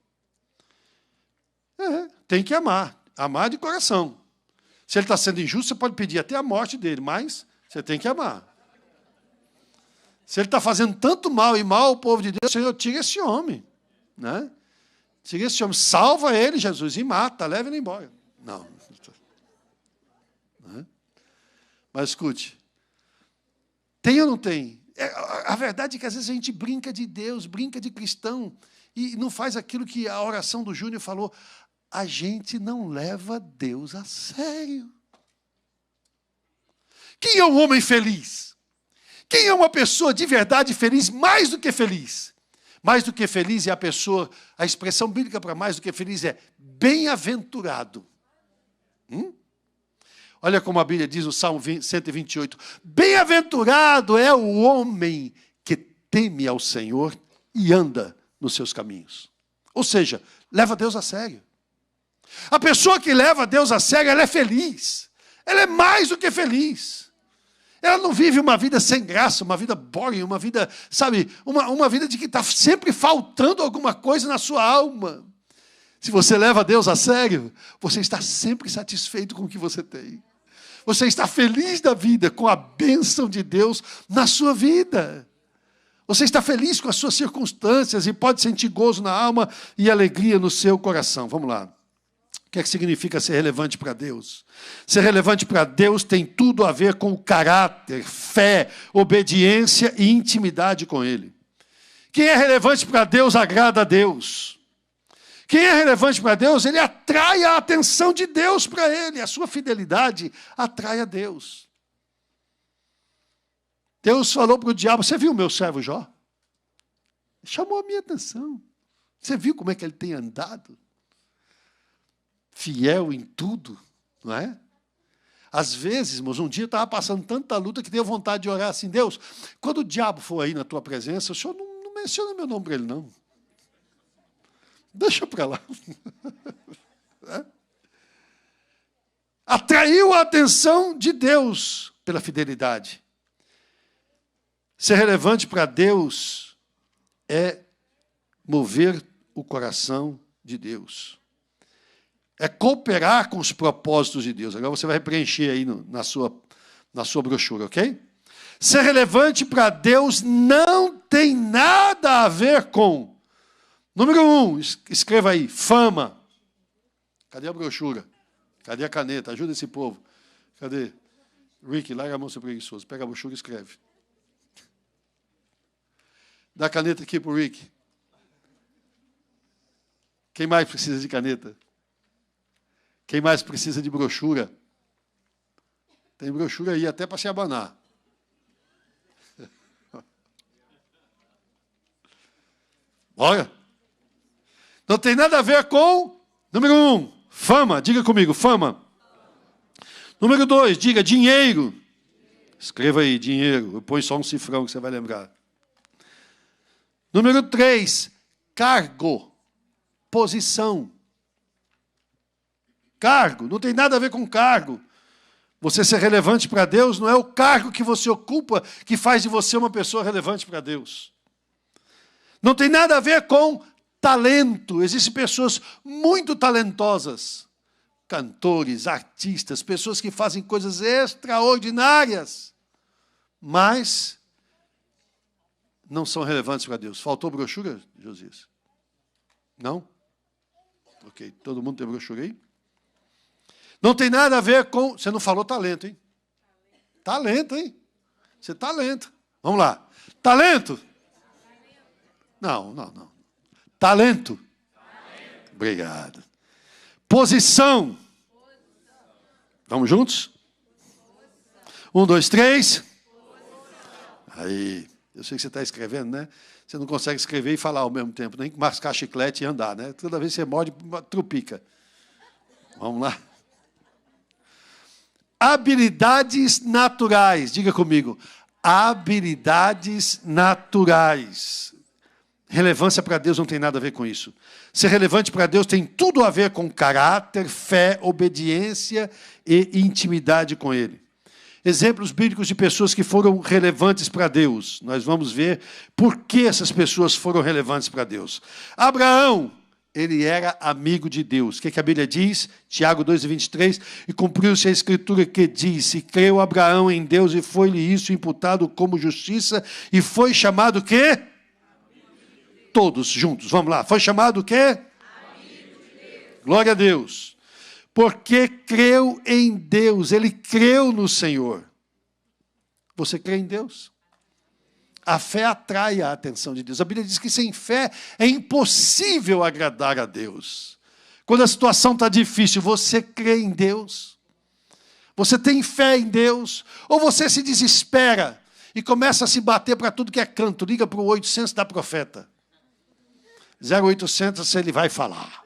Tem que amar. Amar de coração. Se ele está sendo injusto, você pode pedir até a morte dele, mas você tem que amar. Se ele está fazendo tanto mal e mal ao povo de Deus, Senhor, tira esse homem. Né? Tira esse homem, salva ele, Jesus, e mata, leva ele embora. Não. Mas escute, tem ou não tem? A verdade é que às vezes a gente brinca de Deus, brinca de cristão, e não faz aquilo que a oração do Júnior falou. A gente não leva Deus a sério. Quem é um homem feliz? Quem é uma pessoa de verdade feliz, mais do que feliz? Mais do que feliz é a pessoa, a expressão bíblica para mais do que feliz é bem-aventurado. Olha como a Bíblia diz no Salmo 128. Bem-aventurado é o homem que teme ao Senhor e anda nos seus caminhos. Ou seja, leva Deus a sério. A pessoa que leva Deus a sério, ela é feliz. Ela é mais do que feliz. Ela não vive uma vida sem graça, uma vida boring, uma vida, sabe, uma vida de que está sempre faltando alguma coisa na sua alma. Se você leva Deus a sério, você está sempre satisfeito com o que você tem. Você está feliz da vida, com a bênção de Deus na sua vida. Você está feliz com as suas circunstâncias e pode sentir gozo na alma e alegria no seu coração. Vamos lá. O que é que significa ser relevante para Deus? Ser relevante para Deus tem tudo a ver com o caráter, fé, obediência e intimidade com Ele. Quem é relevante para Deus agrada a Deus. Quem é relevante para Deus, ele atrai a atenção de Deus para ele. A sua fidelidade atrai a Deus. Deus falou para o diabo, você viu o meu servo Jó? Chamou a minha atenção. Você viu como é que ele tem andado? Fiel em tudo, não é? Às vezes, irmãos, um dia eu estava passando tanta luta que deu vontade de orar assim, Deus, quando o diabo for aí na tua presença, o Senhor não menciona meu nome para ele, não. Deixa para lá. É? Atraiu a atenção de Deus pela fidelidade. Ser relevante para Deus é mover o coração de Deus. É cooperar com os propósitos de Deus. Agora você vai preencher aí na sua brochura, ok? Ser relevante para Deus não tem nada a ver com... Número 1, escreva aí, fama. Cadê a brochura? Cadê a caneta? Ajuda esse povo. Cadê? Rick, larga a mão, seu preguiçoso. Pega a brochura e escreve. Dá a caneta aqui para o Rick. Quem mais precisa de caneta? Quem mais precisa de brochura? Tem brochura aí até para se abanar. Olha. Não tem nada a ver com... Número 1, fama. Diga comigo, fama. Número 2, diga dinheiro. Escreva aí, dinheiro. Eu ponho só um cifrão que você vai lembrar. Número 3, cargo. Posição. Cargo, não tem nada a ver com cargo. Você ser relevante para Deus não é o cargo que você ocupa que faz de você uma pessoa relevante para Deus. Não tem nada a ver com talento. Existem pessoas muito talentosas. Cantores, artistas, pessoas que fazem coisas extraordinárias, mas não são relevantes para Deus. Faltou brochura, Josias? Não? Ok, todo mundo tem brochura aí? Não tem nada a ver com... Você não falou talento, hein? Talento, hein? Você talento. Vamos lá. Talento? Não. Talento. Obrigado. Posição. Vamos juntos? 1, 2, 3. Aí. Eu sei que você está escrevendo, né? Você não consegue escrever e falar ao mesmo tempo, nem mascar chiclete e andar, né? Toda vez que você morde, trupica. Vamos lá. Habilidades naturais. Diga comigo. Habilidades naturais. Relevância para Deus não tem nada a ver com isso. Ser relevante para Deus tem tudo a ver com caráter, fé, obediência e intimidade com Ele. Exemplos bíblicos de pessoas que foram relevantes para Deus. Nós vamos ver por que essas pessoas foram relevantes para Deus. Abraão, ele era amigo de Deus. O que a Bíblia diz? Tiago 2:23. E cumpriu-se a escritura que diz: e creu Abraão em Deus e foi-lhe isso imputado como justiça e foi chamado o quê? Todos juntos, vamos lá. Foi chamado o quê? Glória a Deus. Porque creu em Deus, ele creu no Senhor. Você crê em Deus? A fé atrai a atenção de Deus. A Bíblia diz que sem fé é impossível agradar a Deus. Quando a situação está difícil, você crê em Deus? Você tem fé em Deus? Ou você se desespera e começa a se bater para tudo que é canto? Liga para o 800 da profeta. 0800 ele vai falar.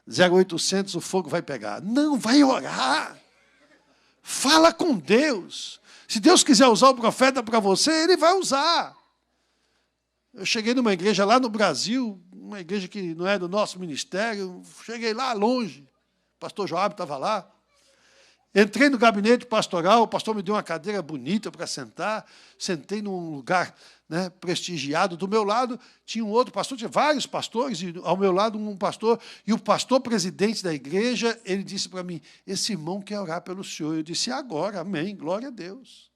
0800 o fogo vai pegar. Não, vai orar. Fala com Deus. Se Deus quiser usar o profeta para você, ele vai usar. Eu cheguei numa igreja lá no Brasil, uma igreja que não é do nosso ministério, cheguei lá longe, o pastor Joab estava lá. Entrei no gabinete pastoral, o pastor me deu uma cadeira bonita para sentar, sentei num lugar, né, prestigiado. Do meu lado tinha um outro pastor, tinha vários pastores, e ao meu lado um pastor, e o pastor presidente da igreja, ele disse para mim: esse irmão quer orar pelo senhor. Eu disse: agora, amém, glória a Deus.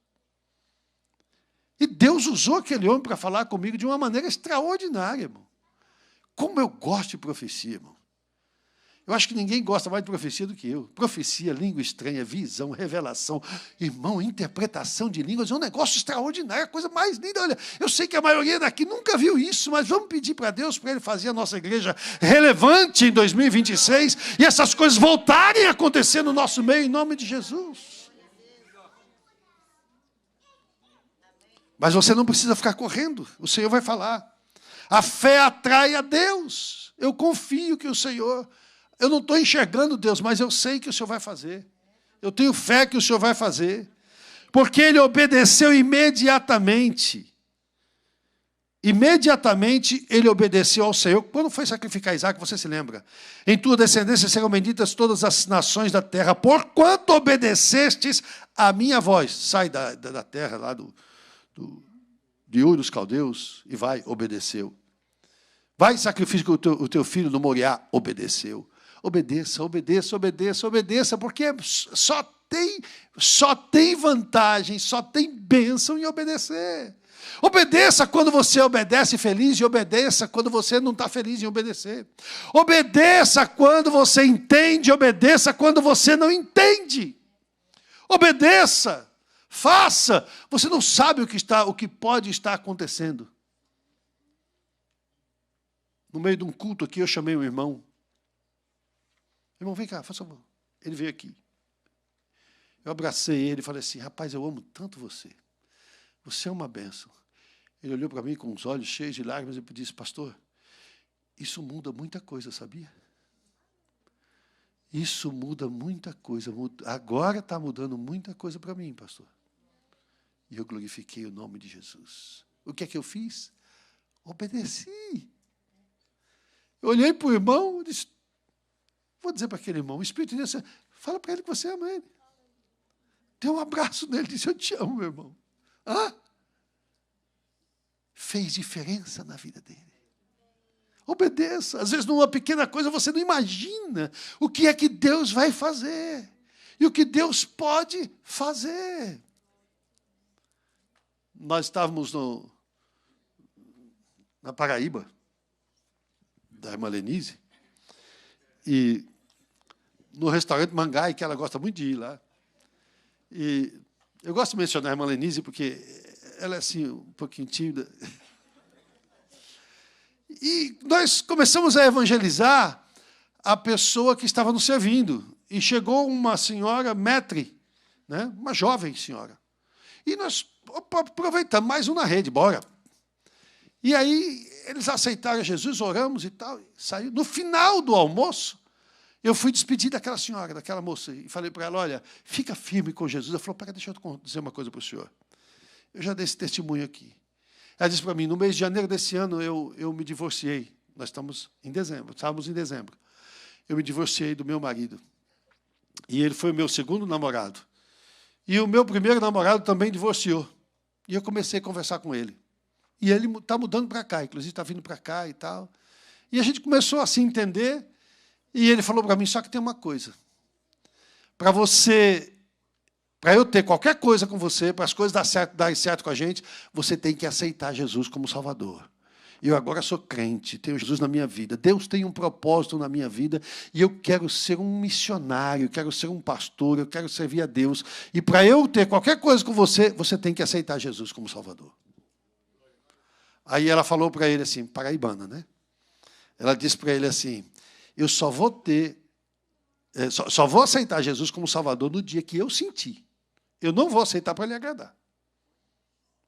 E Deus usou aquele homem para falar comigo de uma maneira extraordinária, irmão. Como eu gosto de profecia, irmão. Eu acho que ninguém gosta mais de profecia do que eu. Profecia, língua estranha, visão, revelação. Irmão, interpretação de línguas é um negócio extraordinário, a coisa mais linda. Olha, eu sei que a maioria daqui nunca viu isso, mas vamos pedir para Deus para Ele fazer a nossa igreja relevante em 2026 e essas coisas voltarem a acontecer no nosso meio, em nome de Jesus. Mas você não precisa ficar correndo, o Senhor vai falar. A fé atrai a Deus. Eu confio que o Senhor... Eu não estou enxergando Deus, mas eu sei que o Senhor vai fazer. Eu tenho fé que o Senhor vai fazer. Porque ele obedeceu imediatamente. Imediatamente ele obedeceu ao Senhor. Quando foi sacrificar Isaac, você se lembra? Em tua descendência serão benditas todas as nações da terra, porquanto obedecestes a minha voz. Sai da terra lá de Ur dos Caldeus e vai, obedeceu. Vai, sacrifica o teu filho no Moriá, obedeceu. Obedeça, obedeça, obedeça, obedeça, porque só tem vantagem, só tem bênção em obedecer. Obedeça quando você obedece feliz e obedeça quando você não está feliz em obedecer. Obedeça quando você entende, obedeça quando você não entende. Obedeça, faça. Você não sabe o que pode estar acontecendo. No meio de um culto aqui, eu chamei um irmão. Irmão, vem cá, faça favor. Ele veio aqui. Eu abracei ele e falei assim, rapaz, eu amo tanto você. Você é uma bênção. Ele olhou para mim com os olhos cheios de lágrimas e disse, pastor, isso muda muita coisa, sabia? Isso muda muita coisa. Agora está mudando muita coisa para mim, pastor. E eu glorifiquei o nome de Jesus. O que é que eu fiz? Obedeci. Eu olhei para o irmão e disse, vou dizer para aquele irmão, o Espírito de Deus, fala para ele que você ama ele. Deu um abraço nele, disse, eu te amo, meu irmão. Fez diferença na vida dele. Obedeça. Às vezes, numa pequena coisa, você não imagina o que é que Deus vai fazer. E o que Deus pode fazer. Nós estávamos na Paraíba, da irmã Lenise, e no restaurante Mangai, que ela gosta muito de ir lá. E eu gosto de mencionar a irmã Lenise porque ela é assim, um pouquinho tímida. E nós começamos a evangelizar a pessoa que estava nos servindo. E chegou uma senhora maître, né? Uma jovem senhora. E nós aproveitamos mais um na rede, bora. E aí eles aceitaram Jesus, oramos e tal. Saiu. No final do almoço, eu fui despedir daquela senhora, daquela moça, e falei para ela, olha, fica firme com Jesus. Ela falou, pera, deixa eu dizer uma coisa para o senhor. Eu já dei esse testemunho aqui. Ela disse para mim, no mês de janeiro desse ano, eu me divorciei. Nós estávamos em dezembro. Eu me divorciei do meu marido. E ele foi o meu segundo namorado. E o meu primeiro namorado também divorciou. E eu comecei a conversar com ele. E ele está mudando para cá, inclusive está vindo para cá e tal. E a gente começou a se entender. E ele falou para mim, só que tem uma coisa. Para eu ter qualquer coisa com você, para as coisas darem certo com a gente, você tem que aceitar Jesus como Salvador. Eu agora sou crente, tenho Jesus na minha vida. Deus tem um propósito na minha vida e eu quero ser um missionário, eu quero ser um pastor, eu quero servir a Deus. E para eu ter qualquer coisa com você, você tem que aceitar Jesus como Salvador. Aí ela falou para ele assim, paraibana, né? Ela disse para ele assim, eu só vou aceitar Jesus como Salvador no dia que eu sentir. Eu não vou aceitar para lhe agradar.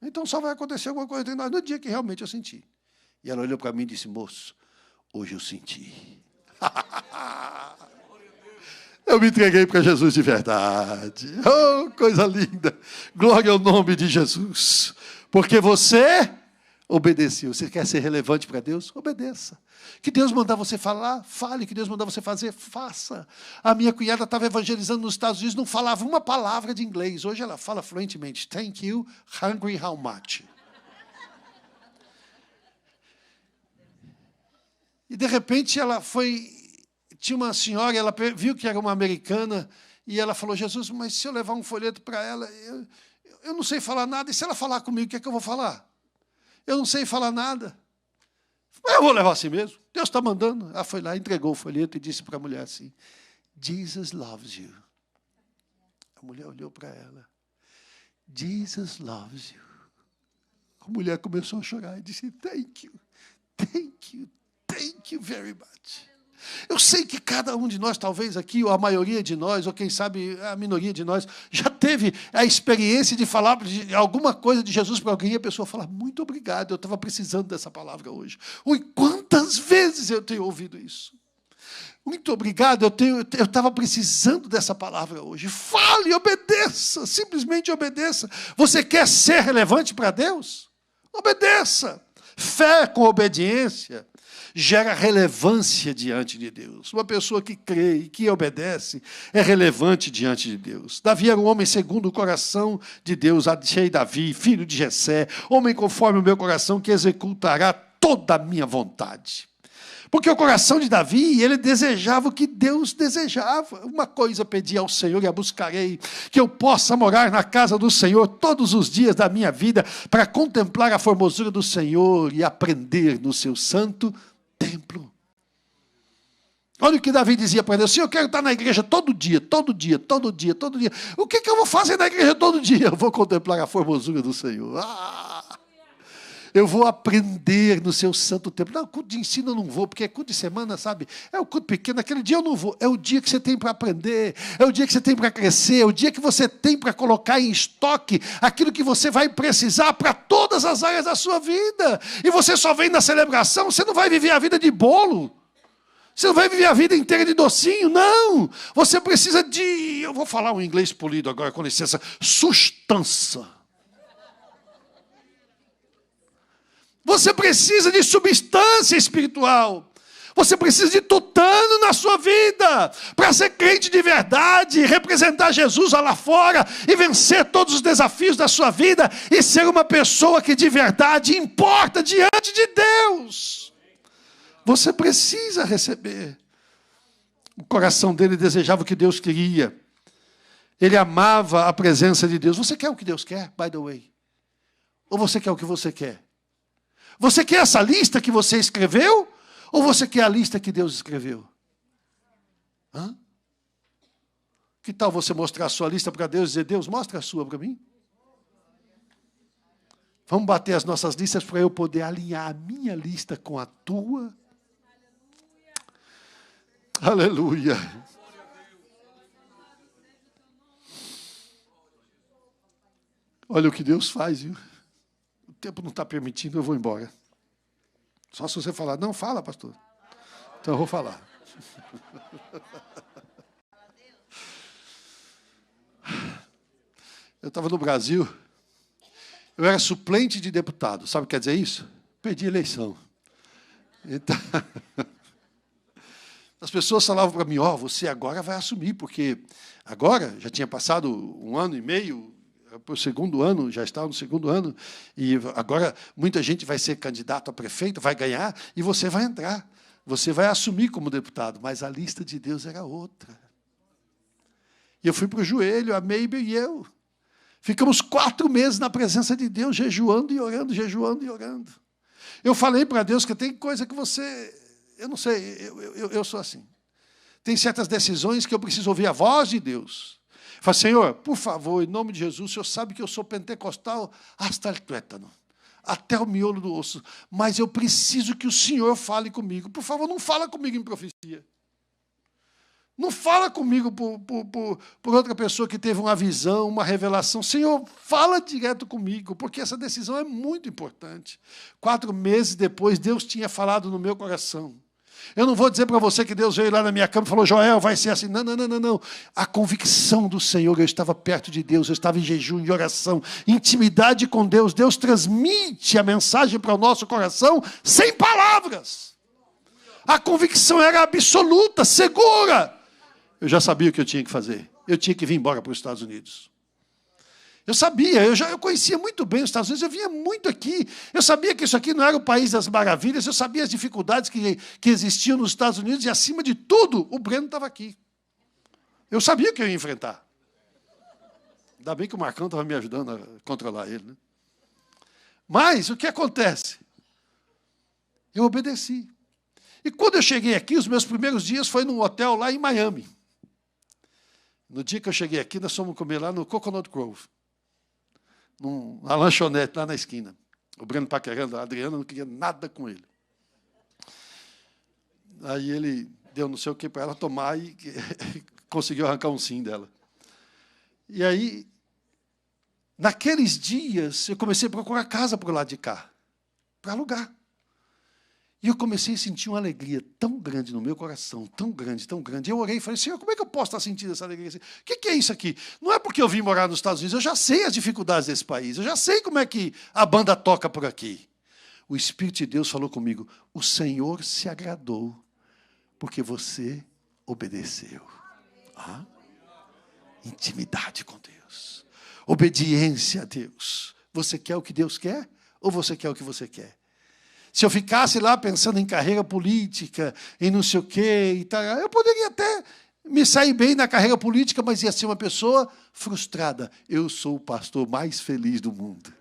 Então só vai acontecer alguma coisa entre nós no dia que realmente eu sentir. E ela olhou para mim e disse, moço, hoje eu senti. Eu me entreguei para Jesus de verdade. Oh, coisa linda. Glória ao nome de Jesus. Porque você obedeceu. Você quer ser relevante para Deus? Obedeça. Que Deus mandar você falar, fale. Que Deus mandar você fazer, faça. A minha cunhada estava evangelizando nos Estados Unidos, não falava uma palavra de inglês. Hoje ela fala fluentemente. Thank you, hungry, how much? E, de repente, tinha uma senhora, ela viu que era uma americana, e ela falou, Jesus, mas se eu levar um folheto para ela, eu não sei falar nada, e se ela falar comigo, o que é que eu vou falar? Eu não sei falar nada. Eu vou levar assim mesmo. Deus está mandando. Ela foi lá, entregou o folheto e disse para a mulher assim, Jesus loves you. A mulher olhou para ela. Jesus loves you. A mulher começou a chorar e disse, thank you very much. Eu sei que cada um de nós, talvez aqui, ou a maioria de nós, ou quem sabe a minoria de nós, já teve a experiência de falar de alguma coisa de Jesus para alguém e a pessoa fala, muito obrigado, eu estava precisando dessa palavra hoje. Ui, quantas vezes eu tenho ouvido isso? Muito obrigado, eu estava precisando dessa palavra hoje. Fale, obedeça, simplesmente obedeça. Você quer ser relevante para Deus? Obedeça. Fé com obediência gera relevância diante de Deus. Uma pessoa que crê e que obedece é relevante diante de Deus. Davi era um homem segundo o coração de Deus, achei Davi, filho de Jessé, homem conforme o meu coração, que executará toda a minha vontade. Porque o coração de Davi, ele desejava o que Deus desejava. Uma coisa pedi ao Senhor e a buscarei, que eu possa morar na casa do Senhor todos os dias da minha vida, para contemplar a formosura do Senhor e aprender no seu santo templo. Olha o que Davi dizia para Deus, Senhor, eu quero estar na igreja todo dia. O que eu vou fazer na igreja todo dia? Eu vou contemplar a formosura do Senhor. Eu vou aprender no seu santo templo. Não, culto de ensino eu não vou, porque é culto de semana, sabe? É o culto pequeno, aquele dia eu não vou. É o dia que você tem para aprender, é o dia que você tem para crescer, é o dia que você tem para colocar em estoque aquilo que você vai precisar para todas as áreas da sua vida. E você só vem na celebração, você não vai viver a vida de bolo. Você não vai viver a vida inteira de docinho, não. Você precisa de, eu vou falar um inglês polido agora, com licença, sustância. Você precisa de substância espiritual. Você precisa de tutano na sua vida. Para ser crente de verdade, representar Jesus lá fora e vencer todos os desafios da sua vida e ser uma pessoa que de verdade importa diante de Deus. Você precisa receber. O coração dele desejava o que Deus queria. Ele amava a presença de Deus. Você quer o que Deus quer, by the way? Ou você quer o que você quer? Você quer essa lista que você escreveu? Ou você quer a lista que Deus escreveu? Hã? Que tal você mostrar a sua lista para Deus e dizer, Deus, mostra a sua para mim? Vamos bater as nossas listas para eu poder alinhar a minha lista com a tua? Aleluia. Olha o que Deus faz, viu? O tempo não está permitindo, eu vou embora. Só se você falar, não, fala, pastor. Então eu vou falar. Eu estava no Brasil, eu era suplente de deputado. Sabe o que quer dizer isso? Perdi a eleição. Então, as pessoas falavam para mim, você agora vai assumir, porque agora já tinha passado 1 ano e meio, para o segundo ano, já estava no segundo ano, e agora muita gente vai ser candidato a prefeito, vai ganhar, e você vai entrar. Você vai assumir como deputado, mas a lista de Deus era outra. E eu fui para o joelho, a Mabel e eu. Ficamos 4 meses na presença de Deus, jejuando e orando, jejuando e orando. Eu falei para Deus que tem coisa que você... Eu não sei, eu sou assim. Tem certas decisões que eu preciso ouvir a voz de Deus. Falei, Senhor, por favor, em nome de Jesus, o Senhor sabe que eu sou pentecostal hasta el tuétano, até o miolo do osso, mas eu preciso que o Senhor fale comigo. Por favor, não fala comigo em profecia. Não fala comigo por outra pessoa que teve uma visão, uma revelação. Senhor, fala direto comigo, porque essa decisão é muito importante. 4 meses depois, Deus tinha falado no meu coração. Eu não vou dizer para você que Deus veio lá na minha cama e falou, Joel, vai ser assim. Não. A convicção do Senhor, eu estava perto de Deus, eu estava em jejum, em oração, intimidade com Deus. Deus transmite a mensagem para o nosso coração sem palavras. A convicção era absoluta, segura. Eu já sabia o que eu tinha que fazer. Eu tinha que vir embora para os Estados Unidos. Eu sabia, eu conhecia muito bem os Estados Unidos, eu vinha muito aqui. Eu sabia que isso aqui não era o país das maravilhas, eu sabia as dificuldades que existiam nos Estados Unidos, e, acima de tudo, o Breno estava aqui. Eu sabia que eu ia enfrentar. Ainda bem que o Marcão estava me ajudando a controlar ele, né? Mas o que acontece? Eu obedeci. E quando eu cheguei aqui, os meus primeiros dias foi num hotel lá em Miami. No dia que eu cheguei aqui, nós fomos comer lá no Coconut Grove. Numa lanchonete lá na esquina. O Breno paquerando, a Adriana não queria nada com ele. Aí ele deu não sei o que para ela tomar e conseguiu arrancar um sim dela. E aí, naqueles dias, eu comecei a procurar casa para o lado de cá, para alugar. E eu comecei a sentir uma alegria tão grande no meu coração, tão grande, tão grande. Eu orei e falei, Senhor, como é que eu posso estar sentindo essa alegria? O que é isso aqui? Não é porque eu vim morar nos Estados Unidos, eu já sei as dificuldades desse país, eu já sei como é que a banda toca por aqui. O Espírito de Deus falou comigo, o Senhor se agradou, porque você obedeceu. Ah? Intimidade com Deus. Obediência a Deus. Você quer o que Deus quer? Ou você quer o que você quer? Se eu ficasse lá pensando em carreira política, em não sei o quê, e tal, eu poderia até me sair bem na carreira política, mas ia ser uma pessoa frustrada. Eu sou o pastor mais feliz do mundo.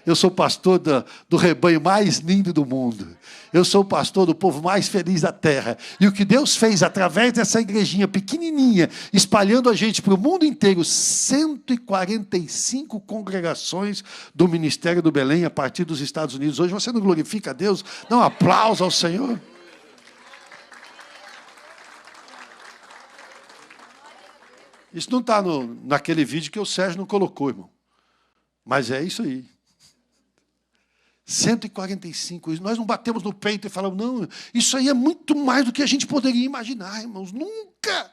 Eu sou o pastor do rebanho mais lindo do mundo. Eu sou o pastor do povo mais feliz da terra. E o que Deus fez através dessa igrejinha pequenininha, espalhando a gente para o mundo inteiro, 145 congregações do Ministério do Belém a partir dos Estados Unidos. Hoje você não glorifica a Deus? Dá um aplauso ao Senhor. Isso não está naquele vídeo que o Sérgio não colocou, irmão. Mas é isso aí. 145, nós não batemos no peito e falamos, não, isso aí é muito mais do que a gente poderia imaginar, irmãos, nunca,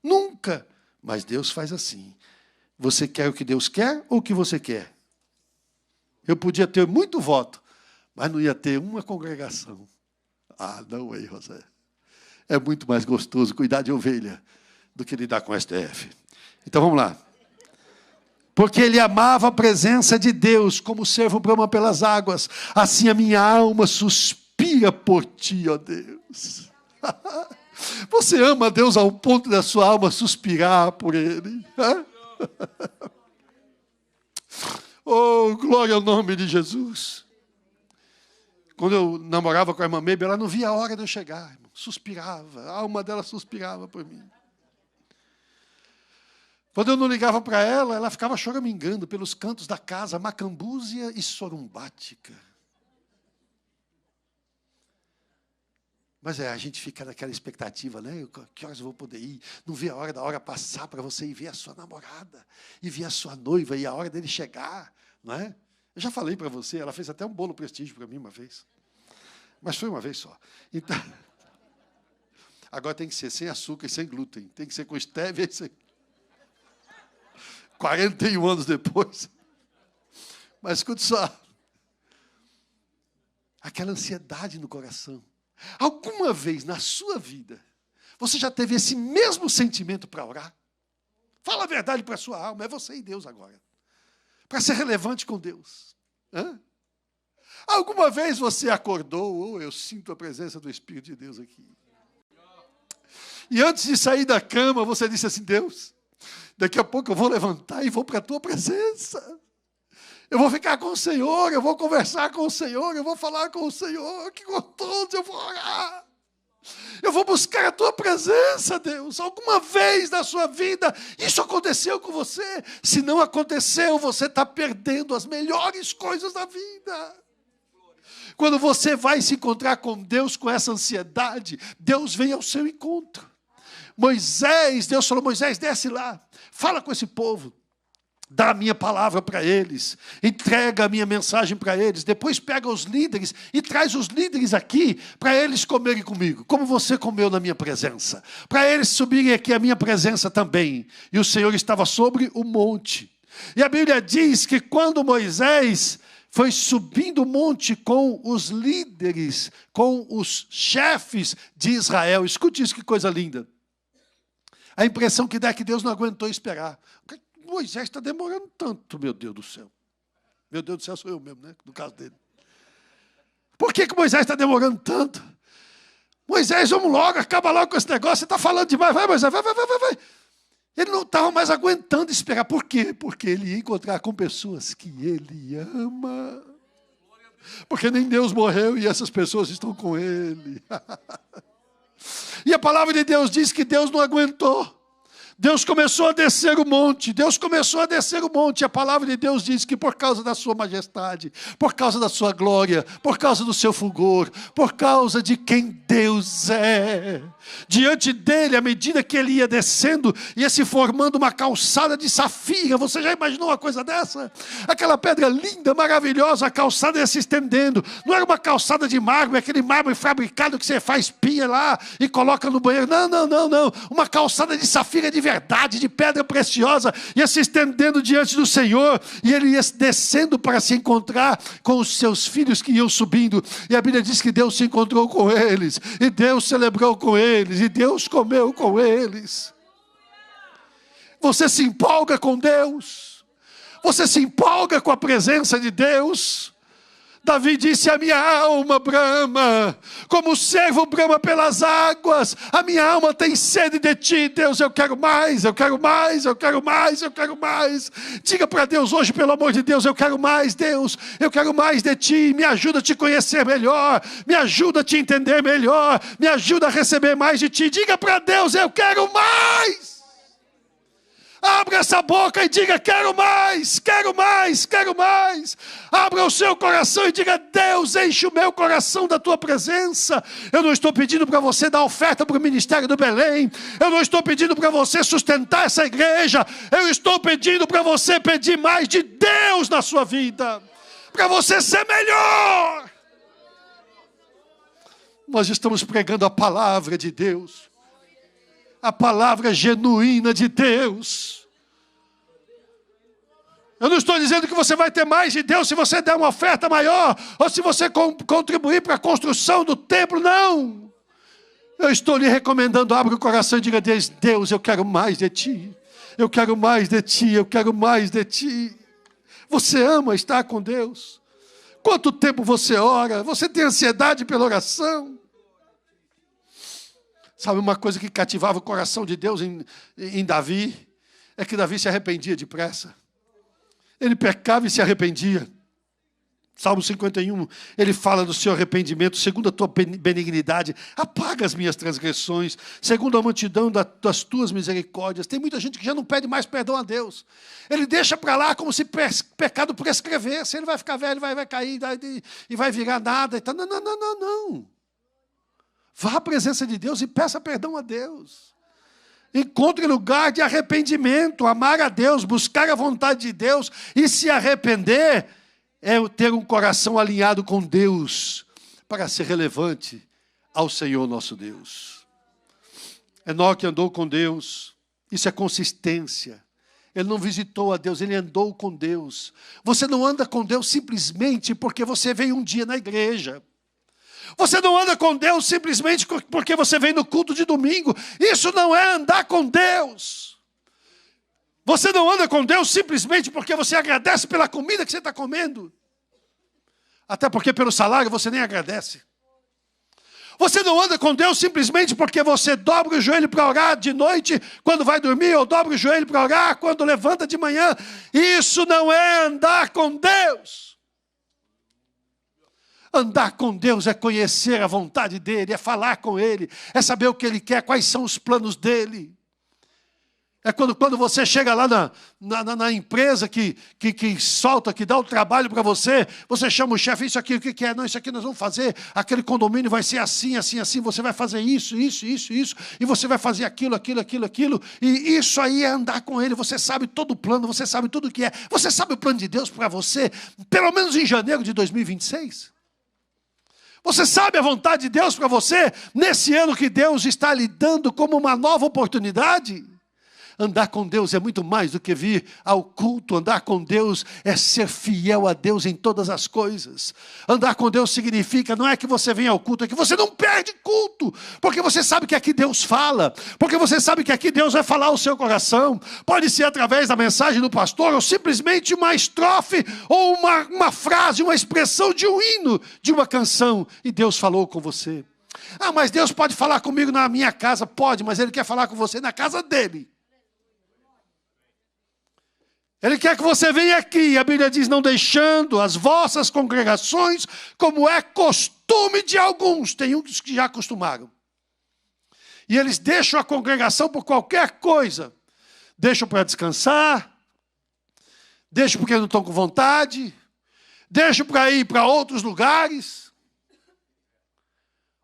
nunca. Mas Deus faz assim, você quer o que Deus quer ou o que você quer? Eu podia ter muito voto, mas não ia ter uma congregação. Ah, não, aí, José. É muito mais gostoso cuidar de ovelha do que lidar com o STF. Então, vamos lá. Porque ele amava a presença de Deus, como o servo brama pelas águas. Assim a minha alma suspira por ti, ó Deus. Você ama a Deus ao ponto da sua alma suspirar por Ele? Oh, glória ao nome de Jesus. Quando eu namorava com a irmã Mebe, ela não via a hora de eu chegar, irmão. Suspirava, a alma dela suspirava por mim. Quando eu não ligava para ela, ela ficava choramingando pelos cantos da casa, macambúzia e sorumbática. Mas a gente fica naquela expectativa, né? Que horas eu vou poder ir? Não vê a hora da hora passar para você ir ver a sua namorada, e ver a sua noiva, e a hora dele chegar, não é? Eu já falei para você, ela fez até um bolo prestígio para mim uma vez. Mas foi uma vez só. Então, agora tem que ser sem açúcar e sem glúten. Tem que ser com estévia e sem... 41 anos depois. Mas escute só. Aquela ansiedade no coração. Alguma vez na sua vida, você já teve esse mesmo sentimento para orar? Fala a verdade para a sua alma. É você e Deus agora. Para ser relevante com Deus. Hã? Alguma vez você acordou, eu sinto a presença do Espírito de Deus aqui. E antes de sair da cama, você disse assim, Deus, daqui a pouco eu vou levantar e vou para a tua presença. Eu vou ficar com o Senhor, eu vou conversar com o Senhor, eu vou falar com o Senhor. Que gostoso, eu vou orar. Eu vou buscar a tua presença, Deus. Alguma vez na sua vida isso aconteceu com você? Se não aconteceu, você está perdendo as melhores coisas da vida. Quando você vai se encontrar com Deus com essa ansiedade, Deus vem ao seu encontro. Deus falou, Moisés, desce lá, fala com esse povo, dá a minha palavra para eles, entrega a minha mensagem para eles, depois pega os líderes e traz os líderes aqui para eles comerem comigo, como você comeu na minha presença, para eles subirem aqui a minha presença também. E o Senhor estava sobre o monte. E a Bíblia diz que quando Moisés foi subindo o monte com os líderes, com os chefes de Israel, escute isso, que coisa linda. A impressão que dá é que Deus não aguentou esperar. Moisés está demorando tanto, meu Deus do céu. Meu Deus do céu sou eu mesmo, né? No caso dele. Por que Moisés está demorando tanto? Moisés, vamos logo, acaba logo com esse negócio. Você está falando demais. Vai, Moisés, vai. Ele não estava mais aguentando esperar. Por quê? Porque ele ia encontrar com pessoas que ele ama. Porque nem Deus morreu e essas pessoas estão com ele. E a palavra de Deus diz que Deus não aguentou. Deus começou a descer o monte, A palavra de Deus diz que por causa da sua majestade, por causa da sua glória, por causa do seu fulgor, por causa de quem Deus é, diante dele, à medida que ele ia descendo, ia se formando uma calçada de safira. Você já imaginou uma coisa dessa? Aquela pedra linda, maravilhosa, a calçada ia se estendendo. Não era uma calçada de mármore, aquele mármore fabricado que você faz pia lá e coloca no banheiro. Não. Uma calçada de safira de verdade, de pedra preciosa, ia se estendendo diante do Senhor, e ele ia descendo para se encontrar com os seus filhos que iam subindo. E a Bíblia diz que Deus se encontrou com eles, e Deus celebrou com eles, e Deus comeu com eles. Você se empolga com Deus? Você se empolga com a presença de Deus? Davi disse: a minha alma brama, como o servo brama pelas águas. A minha alma tem sede de ti, Deus. Eu quero mais. Diga para Deus hoje, pelo amor de Deus: eu quero mais, Deus. Eu quero mais de ti. Me ajuda a te conhecer melhor. Me ajuda a te entender melhor. Me ajuda a receber mais de ti. Diga para Deus: eu quero mais. Abra essa boca e diga: quero mais. Abra o seu coração e diga: Deus, enche o meu coração da tua presença. Eu não estou pedindo para você dar oferta para o ministério do Belém. Eu não estou pedindo para você sustentar essa igreja. Eu estou pedindo para você pedir mais de Deus na sua vida, para você ser melhor. Nós estamos pregando a palavra de Deus, a palavra genuína de Deus. Eu não estou dizendo que você vai ter mais de Deus se você der uma oferta maior, ou se você contribuir para a construção do templo, não. Eu estou lhe recomendando: abra o coração e diga: Deus, eu quero mais de ti. Eu quero mais de ti. Você ama estar com Deus? Quanto tempo você ora? Você tem ansiedade pela oração? Sabe uma coisa que cativava o coração de Deus em Davi? É que Davi se arrependia depressa. Ele pecava e se arrependia. Salmo 51, ele fala do seu arrependimento. Segundo a tua benignidade, apaga as minhas transgressões. Segundo a multidão das tuas misericórdias. Tem muita gente que já não pede mais perdão a Deus. Ele deixa para lá como se pecado prescrevesse. Ele vai ficar velho, vai cair e vai virar nada. Não. Vá à presença de Deus e peça perdão a Deus. Encontre lugar de arrependimento, amar a Deus, buscar a vontade de Deus e se arrepender é ter um coração alinhado com Deus para ser relevante ao Senhor nosso Deus. Enoque andou com Deus, isso é consistência. Ele não visitou a Deus, ele andou com Deus. Você não anda com Deus simplesmente porque você veio um dia na igreja. Você não anda com Deus simplesmente porque você vem no culto de domingo. Isso não é andar com Deus. Você não anda com Deus simplesmente porque você agradece pela comida que você está comendo. Até porque pelo salário você nem agradece. Você não anda com Deus simplesmente porque você dobra o joelho para orar de noite quando vai dormir, ou dobra o joelho para orar quando levanta de manhã. Isso não é andar com Deus. Andar com Deus é conhecer a vontade dEle, é falar com Ele, é saber o que Ele quer, quais são os planos dEle. É quando você chega lá na empresa que solta, que dá o trabalho para você, você chama o chefe: isso aqui, o que é? Não, isso aqui nós vamos fazer, aquele condomínio vai ser assim, você vai fazer isso, e você vai fazer aquilo, e isso aí é andar com Ele. Você sabe todo o plano, você sabe tudo o que é, você sabe o plano de Deus para você, pelo menos em janeiro de 2026. Você sabe a vontade de Deus para você, nesse ano que Deus está lhe dando como uma nova oportunidade? Andar com Deus é muito mais do que vir ao culto. Andar com Deus é ser fiel a Deus em todas as coisas. Andar com Deus significa, não é que você vem ao culto, é que você não perde culto, porque você sabe que aqui Deus fala, porque você sabe que aqui Deus vai falar ao seu coração. Pode ser através da mensagem do pastor, ou simplesmente uma estrofe, ou uma frase, uma expressão de um hino, de uma canção, e Deus falou com você. Ah, mas Deus pode falar comigo na minha casa? Pode, mas Ele quer falar com você na casa dEle. Ele quer que você venha aqui. A Bíblia diz, não deixando as vossas congregações, como é costume de alguns. Tem uns que já acostumaram. E eles deixam a congregação por qualquer coisa. Deixam para descansar. Deixam porque não estão com vontade. Deixam para ir para outros lugares.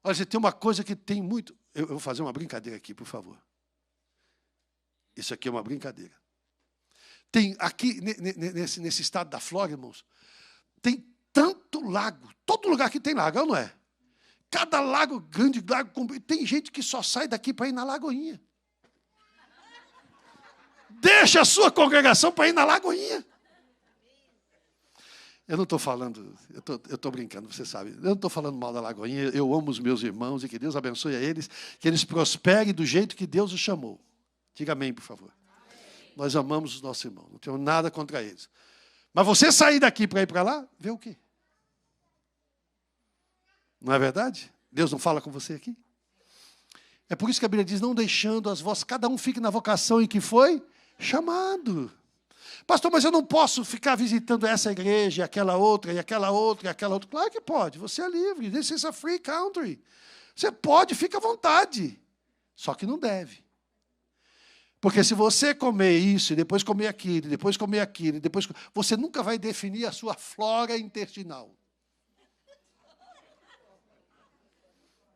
Olha, você tem uma coisa que tem muito... Eu vou fazer uma brincadeira aqui, por favor. Isso aqui é uma brincadeira. Tem aqui, nesse estado da Flórida, irmãos, tem tanto lago. Todo lugar aqui tem lago, não é? Cada lago grande, lago comprido. Tem gente que só sai daqui para ir na Lagoinha. Deixa a sua congregação para ir na Lagoinha. Eu não estou falando, eu estou brincando, você sabe. Eu não estou falando mal da Lagoinha. Eu amo os meus irmãos e que Deus abençoe a eles, que eles prosperem do jeito que Deus os chamou. Diga amém, por favor. Nós amamos os nossos irmãos, não temos nada contra eles. Mas você sair daqui para ir para lá, vê o quê? Não é verdade? Deus não fala com você aqui? É por isso que a Bíblia diz, não deixando as vossas, cada um fique na vocação em que foi chamado. Pastor, mas eu não posso ficar visitando essa igreja, aquela outra, e aquela outra, e aquela outra. Claro que pode, você é livre, this is a free country. Você pode, fica à vontade. Só que não deve. Porque se você comer isso, e depois comer aquilo, e depois comer aquilo, e depois... você nunca vai definir a sua flora intestinal.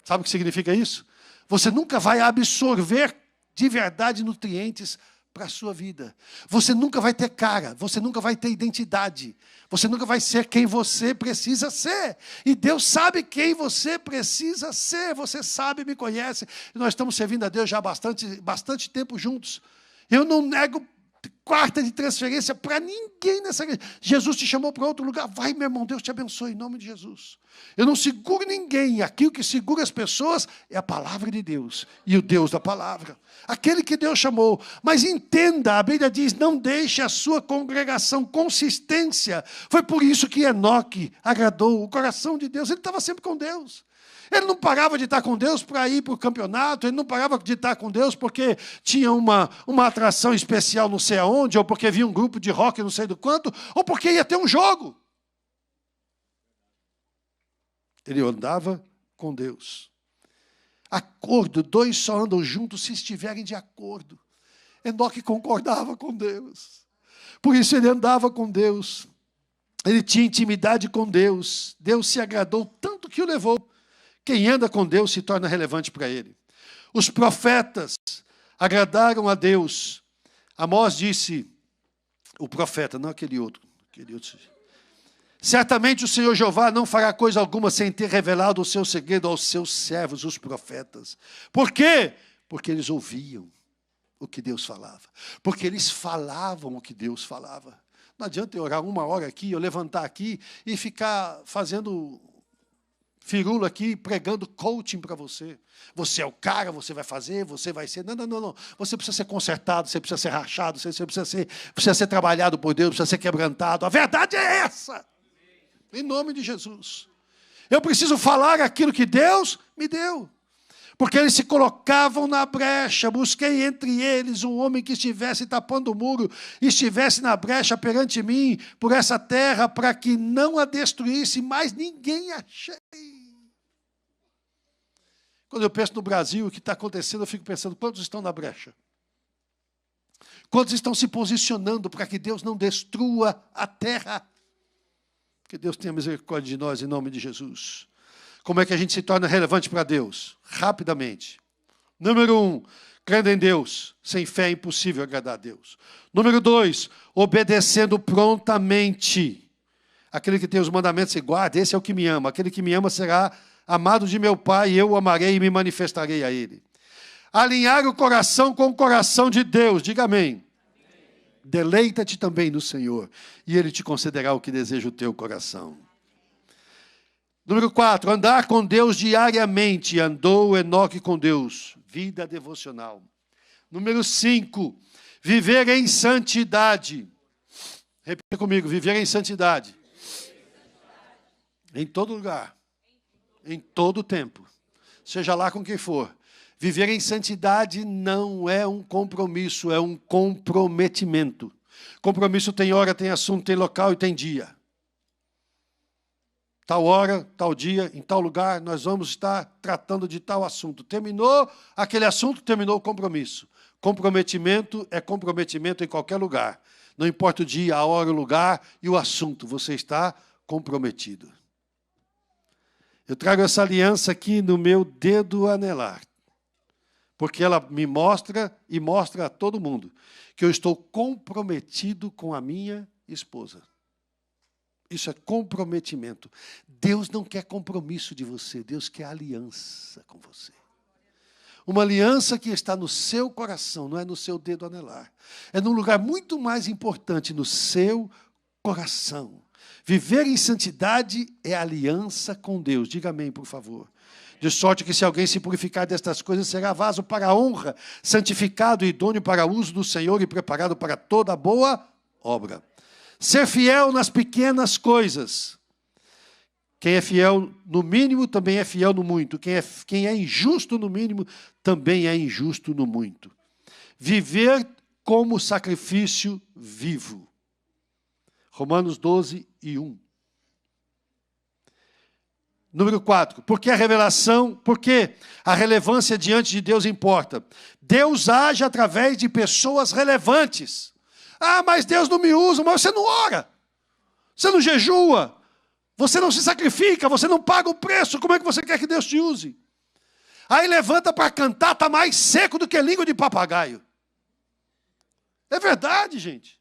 Sabe o que significa isso? Você nunca vai absorver de verdade nutrientes para a sua vida. Você nunca vai ter cara, você nunca vai ter identidade. Você nunca vai ser quem você precisa ser. E Deus sabe quem você precisa ser. Você sabe, me conhece. E nós estamos servindo a Deus já há bastante tempo juntos. Eu não nego quarta de transferência para ninguém nessa igreja. Jesus te chamou para outro lugar. Vai, meu irmão, Deus te abençoe em nome de Jesus. Eu não seguro ninguém. Aqui o que segura as pessoas é a palavra de Deus. E o Deus da palavra. Aquele que Deus chamou. Mas entenda, a Bíblia diz, não deixe a sua congregação, consistência. Foi por isso que Enoque agradou o coração de Deus. Ele estava sempre com Deus. Ele não parava de estar com Deus para ir para o campeonato, ele não parava de estar com Deus porque tinha uma atração especial não sei aonde, ou porque via um grupo de rock não sei do quanto, ou porque ia ter um jogo. Ele andava com Deus. Acordo, dois só andam juntos se estiverem de acordo. Enoque concordava com Deus. Por isso ele andava com Deus. Ele tinha intimidade com Deus. Deus se agradou tanto que o levou. Quem anda com Deus se torna relevante para ele. Os profetas agradaram a Deus. Amós disse, o profeta, não aquele outro. Certamente o Senhor Jeová não fará coisa alguma sem ter revelado o seu segredo aos seus servos, os profetas. Por quê? Porque eles ouviam o que Deus falava. Porque eles falavam o que Deus falava. Não adianta eu orar 1 hora aqui, eu levantar aqui e ficar fazendo firula aqui, pregando coaching para você. Você é o cara, você vai fazer, você vai ser... Não. Você precisa ser consertado, você precisa ser rachado, você precisa ser trabalhado por Deus, precisa ser quebrantado. A verdade é essa. Em nome de Jesus. Eu preciso falar aquilo que Deus me deu. Porque eles se colocavam na brecha. Busquei entre eles um homem que estivesse tapando o muro, estivesse na brecha perante mim, por essa terra, para que não a destruísse, mas ninguém achei. Quando eu penso no Brasil, o que está acontecendo, eu fico pensando, quantos estão na brecha? Quantos estão se posicionando para que Deus não destrua a terra? Que Deus tenha misericórdia de nós, em nome de Jesus. Como é que a gente se torna relevante para Deus? Rapidamente. Número 1, crendo em Deus. Sem fé é impossível agradar a Deus. Número 2, obedecendo prontamente. Aquele que tem os mandamentos e guarda, esse é o que me ama. Aquele que me ama será amado de meu Pai, e eu o amarei e me manifestarei a Ele. Alinhar o coração com o coração de Deus. Diga amém. Deleita-te também no Senhor, e Ele te concederá o que deseja o teu coração. Número 4, andar com Deus diariamente. Andou Enoque com Deus. Vida devocional. Número 5, viver em santidade. Repita comigo, viver em santidade. Em todo lugar. Em todo tempo. Seja lá com quem for. Viver em santidade não é um compromisso, é um comprometimento. Compromisso tem hora, tem assunto, tem local e tem dia. Tal hora, tal dia, em tal lugar, nós vamos estar tratando de tal assunto. Terminou aquele assunto, terminou o compromisso. Comprometimento é comprometimento em qualquer lugar. Não importa o dia, a hora, o lugar e o assunto, você está comprometido. Eu trago essa aliança aqui no meu dedo anelar, porque ela me mostra e mostra a todo mundo que eu estou comprometido com a minha esposa. Isso é comprometimento. Deus não quer compromisso de você, Deus quer aliança com você. Uma aliança que está no seu coração, não é no seu dedo anelar. É num lugar muito mais importante, no seu coração. Viver em santidade é aliança com Deus. Diga amém, por favor. De sorte que se alguém se purificar destas coisas, será vaso para a honra, santificado e idôneo para o uso do Senhor e preparado para toda boa obra. Ser fiel nas pequenas coisas. Quem é fiel no mínimo, também é fiel no muito. Quem é injusto no mínimo, também é injusto no muito. Viver como sacrifício vivo. Romanos 12, 1. Número 4. Porque a relevância diante de Deus importa. Deus age através de pessoas relevantes. Ah, mas Deus não me usa, mas você não ora. Você não jejua. Você não se sacrifica, você não paga o preço. Como é que você quer que Deus te use? Aí levanta para cantar, está mais seco do que língua de papagaio. É verdade, gente.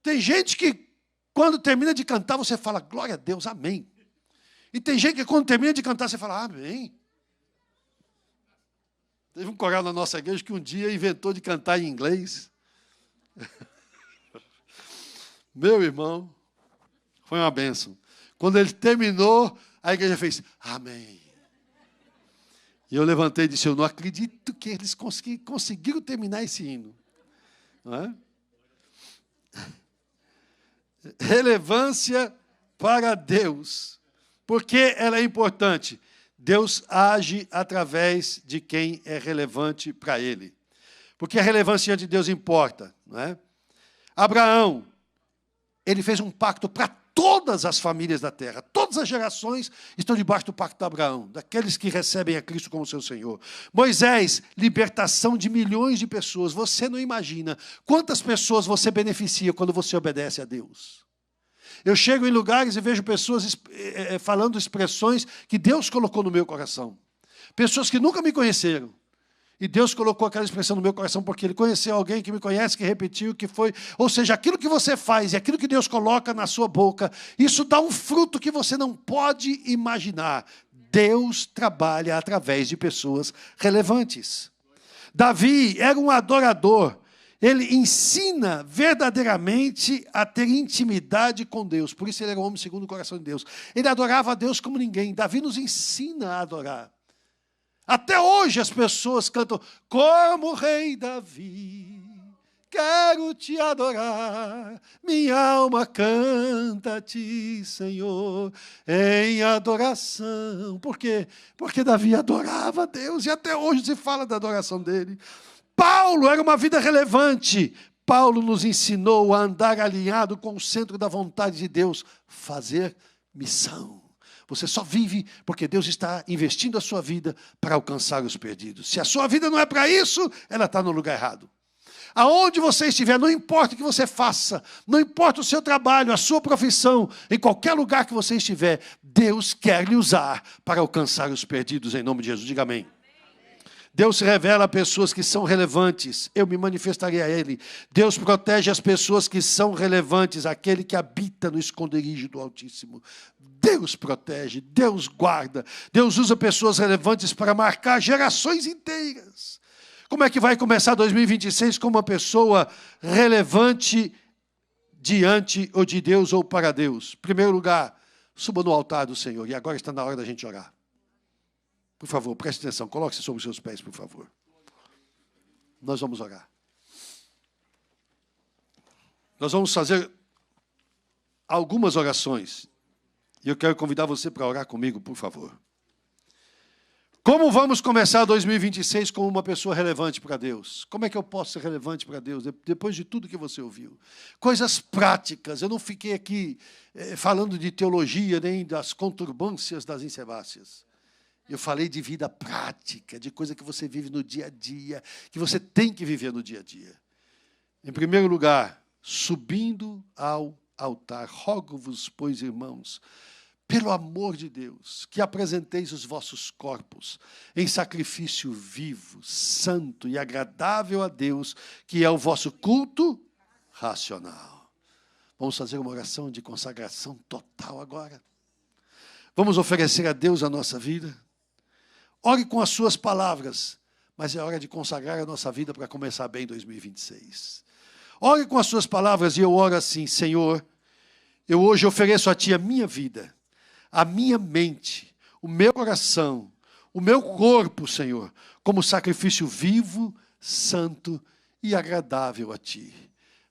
Tem gente que, quando termina de cantar, você fala, glória a Deus, amém. E tem gente que, quando termina de cantar, você fala, amém. Teve um coral na nossa igreja que um dia inventou de cantar em inglês. Meu irmão, foi uma bênção. Quando ele terminou, a igreja fez, amém. E eu levantei e disse, eu não acredito que eles conseguiram terminar esse hino. Não é? Relevância para Deus. Por que ela é importante? Deus age através de quem é relevante para Ele. Porque a relevância de Deus importa. Não é? Abraão, ele fez um pacto para todas as famílias da terra. Todas as gerações estão debaixo do pacto de Abraão, daqueles que recebem a Cristo como seu Senhor. Moisés, libertação de milhões de pessoas. Você não imagina quantas pessoas você beneficia quando você obedece a Deus. Eu chego em lugares e vejo pessoas falando expressões que Deus colocou no meu coração. Pessoas que nunca me conheceram. E Deus colocou aquela expressão no meu coração porque Ele conheceu alguém que me conhece, que repetiu, que foi... Ou seja, aquilo que você faz e aquilo que Deus coloca na sua boca, isso dá um fruto que você não pode imaginar. Deus trabalha através de pessoas relevantes. Davi era um adorador. Ele ensina verdadeiramente a ter intimidade com Deus. Por isso ele era um homem segundo o coração de Deus. Ele adorava a Deus como ninguém. Davi nos ensina a adorar. Até hoje as pessoas cantam, como rei Davi, quero te adorar, minha alma canta a ti, Senhor, em adoração. Por quê? Porque Davi adorava a Deus e até hoje se fala da adoração dele. Paulo era uma vida relevante. Paulo nos ensinou a andar alinhado com o centro da vontade de Deus, fazer missão. Você só vive porque Deus está investindo a sua vida para alcançar os perdidos. Se a sua vida não é para isso, ela está no lugar errado. Aonde você estiver, não importa o que você faça, não importa o seu trabalho, a sua profissão, em qualquer lugar que você estiver, Deus quer lhe usar para alcançar os perdidos, em nome de Jesus. Diga amém. Deus se revela a pessoas que são relevantes, eu me manifestarei a Ele. Deus protege as pessoas que são relevantes, aquele que habita no esconderijo do Altíssimo. Deus protege, Deus guarda, Deus usa pessoas relevantes para marcar gerações inteiras. Como é que vai começar 2026 com uma pessoa relevante diante ou de Deus ou para Deus? Em primeiro lugar, suba no altar do Senhor, e agora está na hora da gente orar. Por favor, preste atenção, coloque-se sobre os seus pés, por favor. Nós vamos orar. Nós vamos fazer algumas orações. E eu quero convidar você para orar comigo, por favor. Como vamos começar 2026 como uma pessoa relevante para Deus? Como é que eu posso ser relevante para Deus depois de tudo que você ouviu? Coisas práticas. Eu não fiquei aqui falando de teologia nem das conturbâncias das insebáceas. Eu falei de vida prática, de coisa que você vive no dia a dia, que você tem que viver no dia a dia. Em primeiro lugar, subindo ao altar, rogo-vos, pois, irmãos, pelo amor de Deus, que apresenteis os vossos corpos em sacrifício vivo, santo e agradável a Deus, que é o vosso culto racional. Vamos fazer uma oração de consagração total agora. Vamos oferecer a Deus a nossa vida. Ore com as suas palavras, mas é hora de consagrar a nossa vida para começar bem 2026. Ore com as suas palavras e eu oro assim: Senhor, eu hoje ofereço a Ti a minha vida, a minha mente, o meu coração, o meu corpo, Senhor, como sacrifício vivo, santo e agradável a Ti.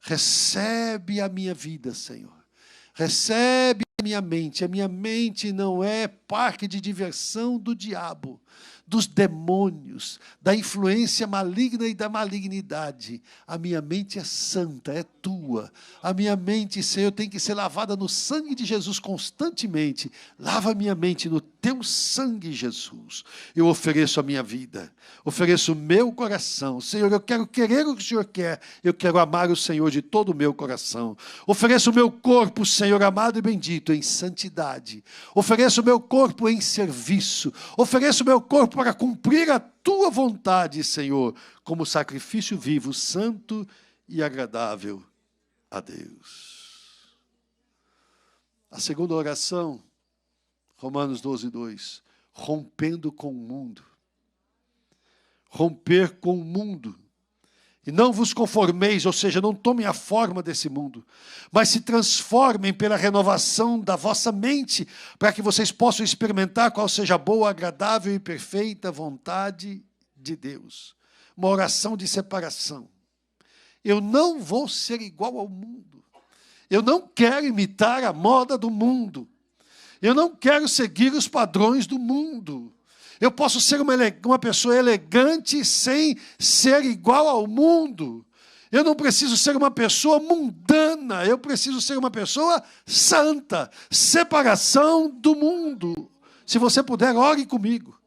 Recebe a minha vida, Senhor. Recebe a minha mente. A minha mente não é parque de diversão do diabo, dos demônios, da influência maligna e da malignidade. A minha mente é santa, é tua. A minha mente, Senhor, tem que ser lavada no sangue de Jesus constantemente. Lava a minha mente no teu sangue, Jesus. Eu ofereço a minha vida, ofereço o meu coração. Senhor, eu quero querer o que o Senhor quer. Eu quero amar o Senhor de todo o meu coração. Ofereço o meu corpo, Senhor amado e bendito, em santidade. Ofereço o meu corpo em serviço. Ofereço o meu corpo para cumprir a tua vontade, Senhor, como sacrifício vivo, santo e agradável a Deus. A segunda oração, Romanos 12:2, rompendo com o mundo. Romper com o mundo. E não vos conformeis, ou seja, não tomem a forma desse mundo, mas se transformem pela renovação da vossa mente, para que vocês possam experimentar qual seja a boa, agradável e perfeita vontade de Deus. Uma oração de separação. Eu não vou ser igual ao mundo. Eu não quero imitar a moda do mundo. Eu não quero seguir os padrões do mundo. Eu posso ser uma pessoa elegante sem ser igual ao mundo. Eu não preciso ser uma pessoa mundana. Eu preciso ser uma pessoa santa. Separação do mundo. Se você puder, ore comigo.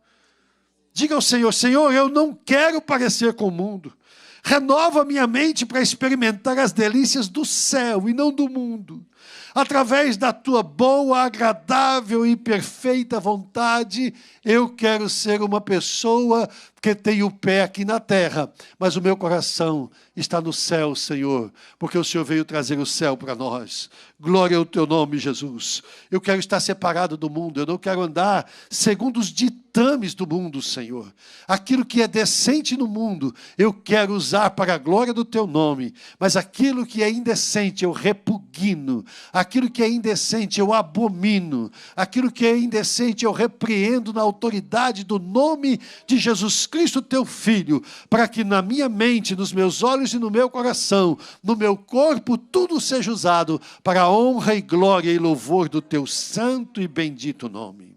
Diga ao Senhor: Senhor, eu não quero parecer com o mundo. Renova minha mente para experimentar as delícias do céu e não do mundo. Através da tua boa, agradável e perfeita vontade, eu quero ser uma pessoa que tem o pé aqui na terra, mas o meu coração está no céu, Senhor, porque o Senhor veio trazer o céu para nós. Glória ao teu nome, Jesus. Eu quero estar separado do mundo, eu não quero andar segundo os ditames do mundo, Senhor. Aquilo que é decente no mundo, eu quero usar para a glória do teu nome, mas aquilo que é indecente, eu repugno. Aquilo que é indecente, eu abomino. Aquilo que é indecente, eu repreendo na autoridade do nome de Jesus Cristo, teu Filho, para que na minha mente, nos meus olhos e no meu coração, no meu corpo, tudo seja usado para a honra e glória e louvor do teu santo e bendito nome.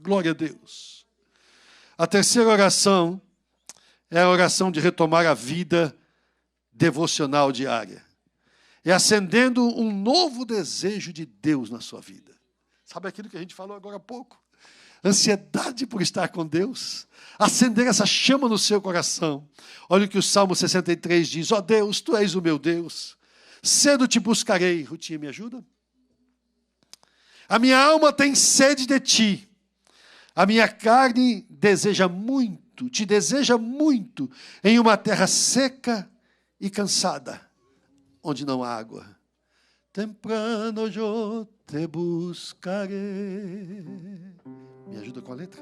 Glória a Deus. A terceira oração é a oração de retomar a vida devocional diária. É acendendo um novo desejo de Deus na sua vida. Sabe aquilo que a gente falou agora há pouco? Ansiedade por estar com Deus. Acender essa chama no seu coração. Olha o que o Salmo 63 diz: ó Deus, tu és o meu Deus. Cedo te buscarei. Rutinha, me ajuda? A minha alma tem sede de ti. A minha carne deseja muito, te deseja muito, em uma terra seca e cansada, onde não há água. Temprano eu te buscarei. Me ajuda com a letra?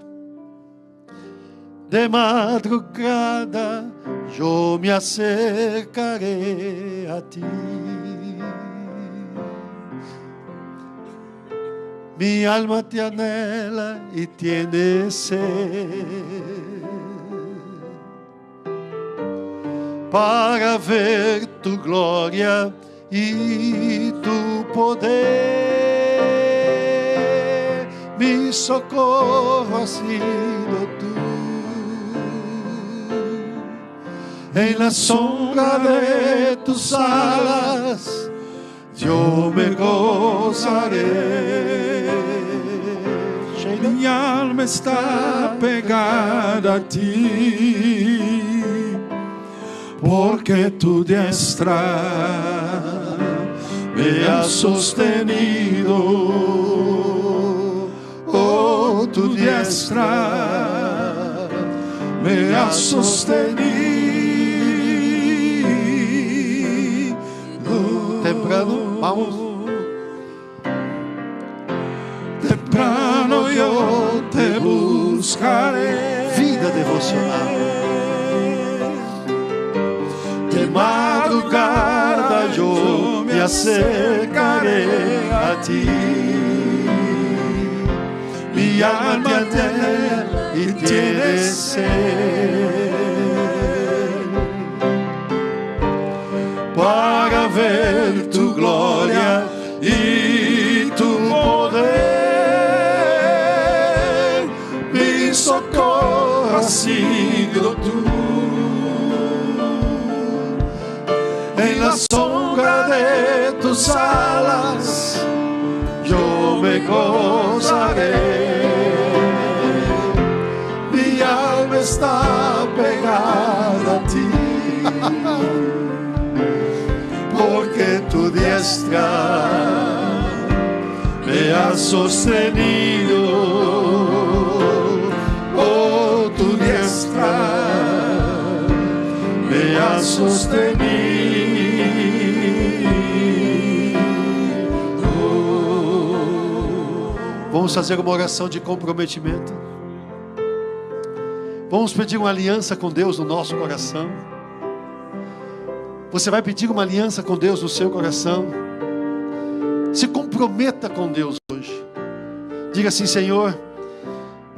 De madrugada eu me acercarei a ti. Mi alma te anhela y tiene sed para ver tu gloria y tu poder. mi socorro has sido tú. En la sombra de tus alas yo me gozaré. Mi alma está pegada a ti, porque tu diestra me ha sostenido. Oh, tu diestra me ha sostenido. Temprano, vamos. Temprano yo te buscaré. Vida devocional. De madrugada yo me acercaré a ti. Mi alma anhela y tiene sed para ver tu gloria y tu poder. Mi socorro has sido tú. En la sombra de tus alas yo me gozaré. Mi alma está pegada a ti, porque tu diestra me ha sostenido. Oh, tu diestra me ha sostenido. Vamos fazer uma oração de comprometimento. Vamos pedir uma aliança com Deus no nosso coração. Você vai pedir uma aliança com Deus no seu coração. Se comprometa com Deus hoje. Diga assim: Senhor,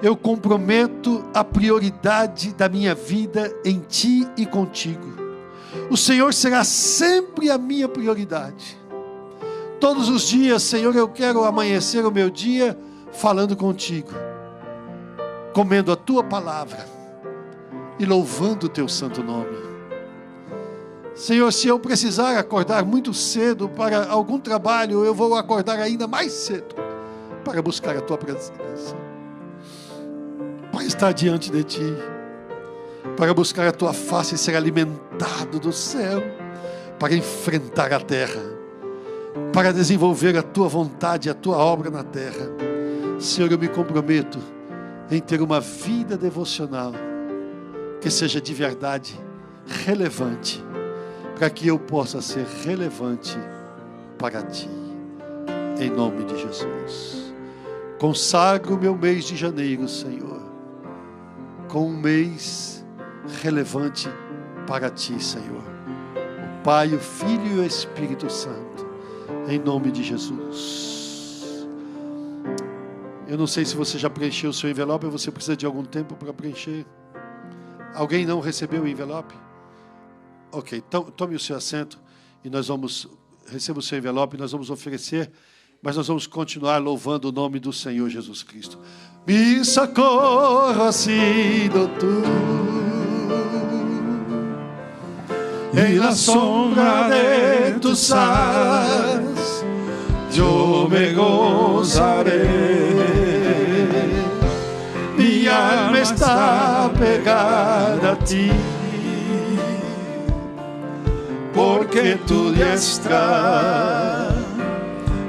eu comprometo a prioridade da minha vida em Ti e contigo. O Senhor será sempre a minha prioridade. Todos os dias, Senhor, eu quero amanhecer o meu dia falando contigo, comendo a Tua palavra e louvando o Teu santo nome. Senhor, se eu precisar acordar muito cedo para algum trabalho, eu vou acordar ainda mais cedo para buscar a Tua presença, para estar diante de Ti, para buscar a Tua face e ser alimentado do céu, para enfrentar a terra, para desenvolver a Tua vontade, a Tua obra na terra. Senhor, eu me comprometo em ter uma vida devocional que seja de verdade relevante, para que eu possa ser relevante para Ti, em nome de Jesus. Consagro o meu mês de janeiro, Senhor, com um mês relevante para Ti, Senhor, o Pai, o Filho e o Espírito Santo, em nome de Jesus. Eu não sei se você já preencheu o seu envelope ou você precisa de algum tempo para preencher. Alguém não recebeu o envelope? Ok, então tome o seu assento e nós vamos, receba o seu envelope, nós vamos oferecer, mas nós vamos continuar louvando o nome do Senhor Jesus Cristo. Mi socorro has sido tú, en la sombra de tus alas yo me gozaré. Mi alma está pegada a Ti, porque tu diestra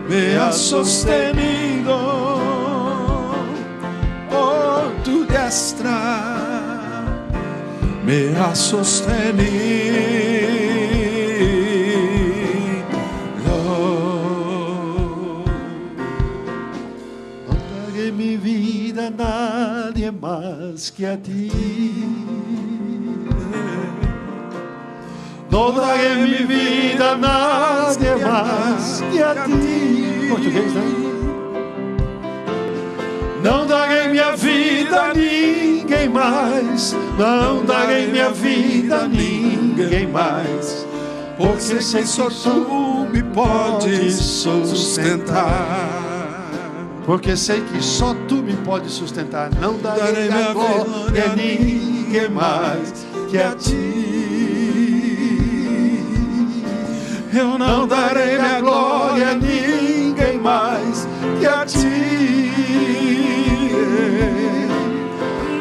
me ha sostenido. Oh, tu diestra me ha sostenido. no daré mi vida a nadie más que a Ti. No daré mi vida a nadie más que a Ti. Português, né? Não darei minha vida a ninguém mais. Não darei minha vida a ninguém mais. Porque sei só Tu me podes sustentar. porque sei que só tu me podes sustentar. Não darei a glória a ninguém mais que a ti. Eu não darei minha glória a ninguém mais que a ti.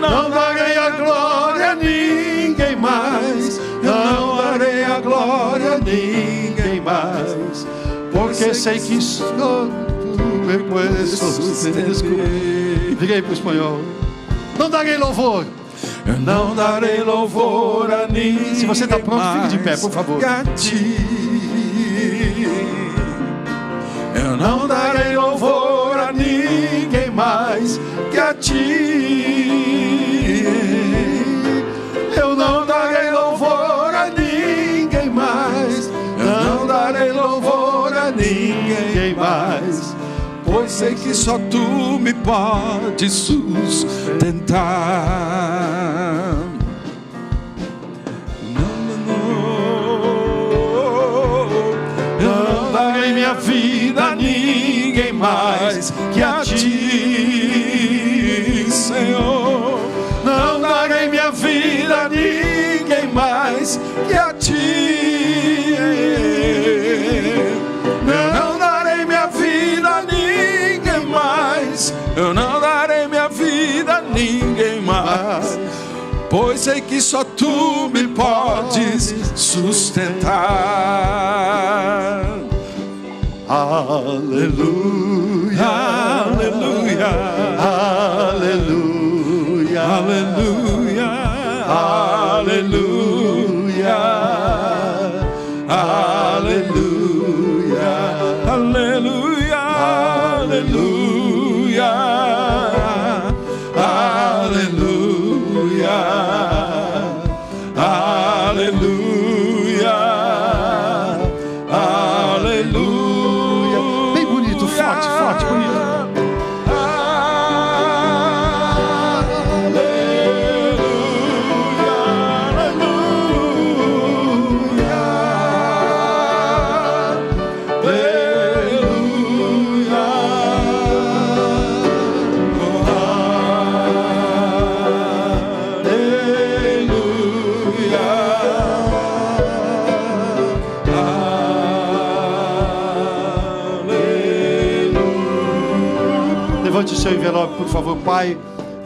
Não darei a glória a ninguém mais. Não darei a glória a ninguém mais, porque sei que só tu me puedes sustentar. Diga aí para o espanhol. Não darei louvor. Eu não darei louvor a ninguém. Se você está pronto, fique de pé, por favor. A ti. Eu não darei louvor a ninguém mais que a ti. Eu não darei louvor a ninguém mais. Eu não darei louvor a ninguém mais, pois sei que só tu me podes sustentar. Eu não darei minha vida a ninguém mais que a ti, Senhor. Não darei minha vida a ninguém mais que a ti. Eu não darei minha vida a ninguém mais. Eu não darei minha vida a ninguém mais, pois sei que só tu me podes sustentar. Aleluia, Aleluia, aleluia, aleluia, aleluia, aleluia, aleluia, aleluia, aleluia, aleluia. Bem bonito, forte, forte, bonito. Levante o seu envelope, por favor. Pai,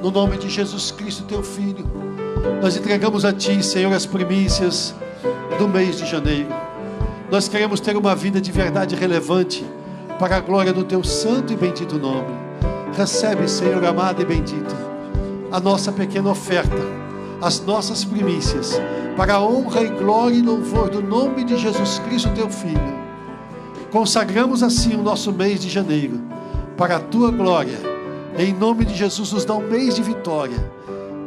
no nome de Jesus Cristo, teu Filho, nós entregamos a Ti, Senhor, as primícias do mês de janeiro. Nós queremos ter uma vida de verdade relevante para a glória do Teu santo e bendito nome. Recebe, Senhor amado e bendito, a nossa pequena oferta, as nossas primícias, para a honra e glória e louvor do nome de Jesus Cristo, teu Filho. Consagramos assim o nosso mês de janeiro para a tua glória. Em nome de Jesus, nos dá um mês de vitória.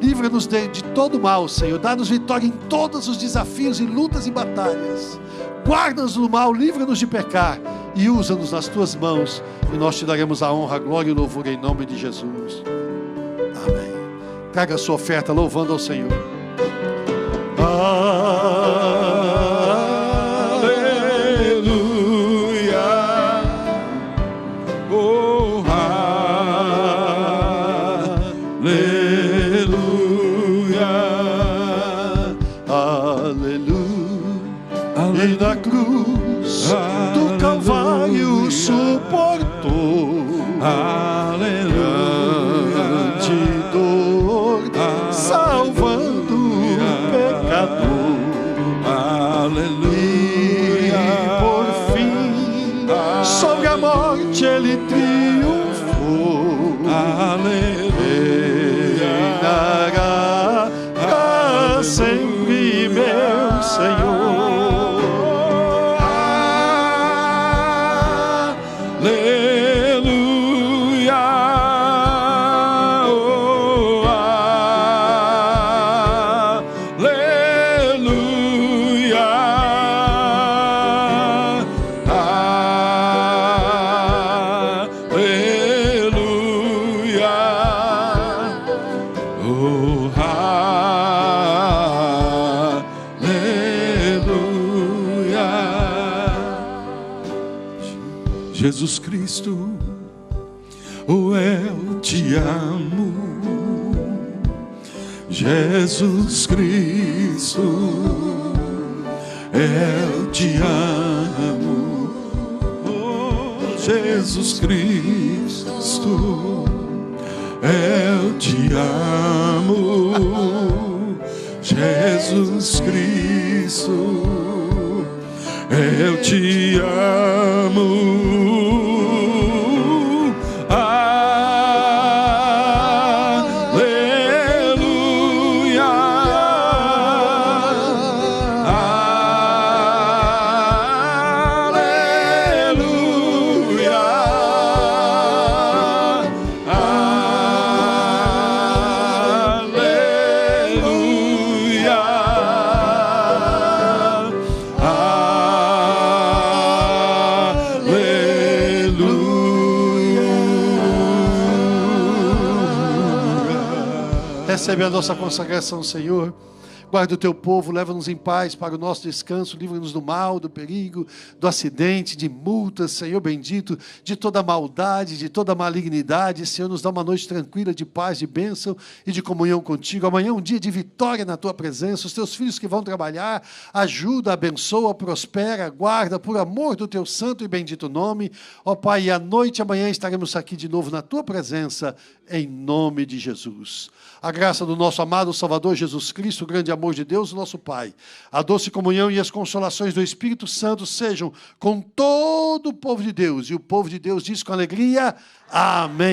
Livra-nos de todo mal, Senhor. Dá-nos vitória em todos os desafios e lutas e batalhas. Guarda-nos do mal, livra-nos de pecar e usa-nos nas tuas mãos. E nós te daremos a honra, a glória e o louvor em nome de Jesus. Amém. Traga a sua oferta louvando ao Senhor. E na cruz do Calvário suportou grande dor, salvando o pecador. E por fim sobre a morte ele triunfou. Reinará para sempre, meu Senhor. Jesus Cristo, oh, eu te amo, Jesus Cristo, eu te amo, oh, Jesus Cristo, eu te amo, Jesus Cristo, eu te amo. Recebe a nossa consagração, Senhor. Guarda o teu povo, leva-nos em paz para o nosso descanso, livra-nos do mal, do perigo, do acidente, de multas, Senhor bendito, de toda maldade, de toda malignidade. Senhor, nos dá uma noite tranquila, de paz, de bênção e de comunhão contigo. Amanhã é um dia de vitória na tua presença. Os teus filhos que vão trabalhar, ajuda, abençoa, prospera, guarda, por amor do teu santo e bendito nome. Ó Pai, e à noite amanhã estaremos aqui de novo na tua presença, em nome de Jesus. A graça do nosso amado Salvador Jesus Cristo, o grande amor de Deus, nosso Pai, a doce comunhão e as consolações do Espírito Santo sejam com todo o povo de Deus. E o povo de Deus diz com alegria, amém.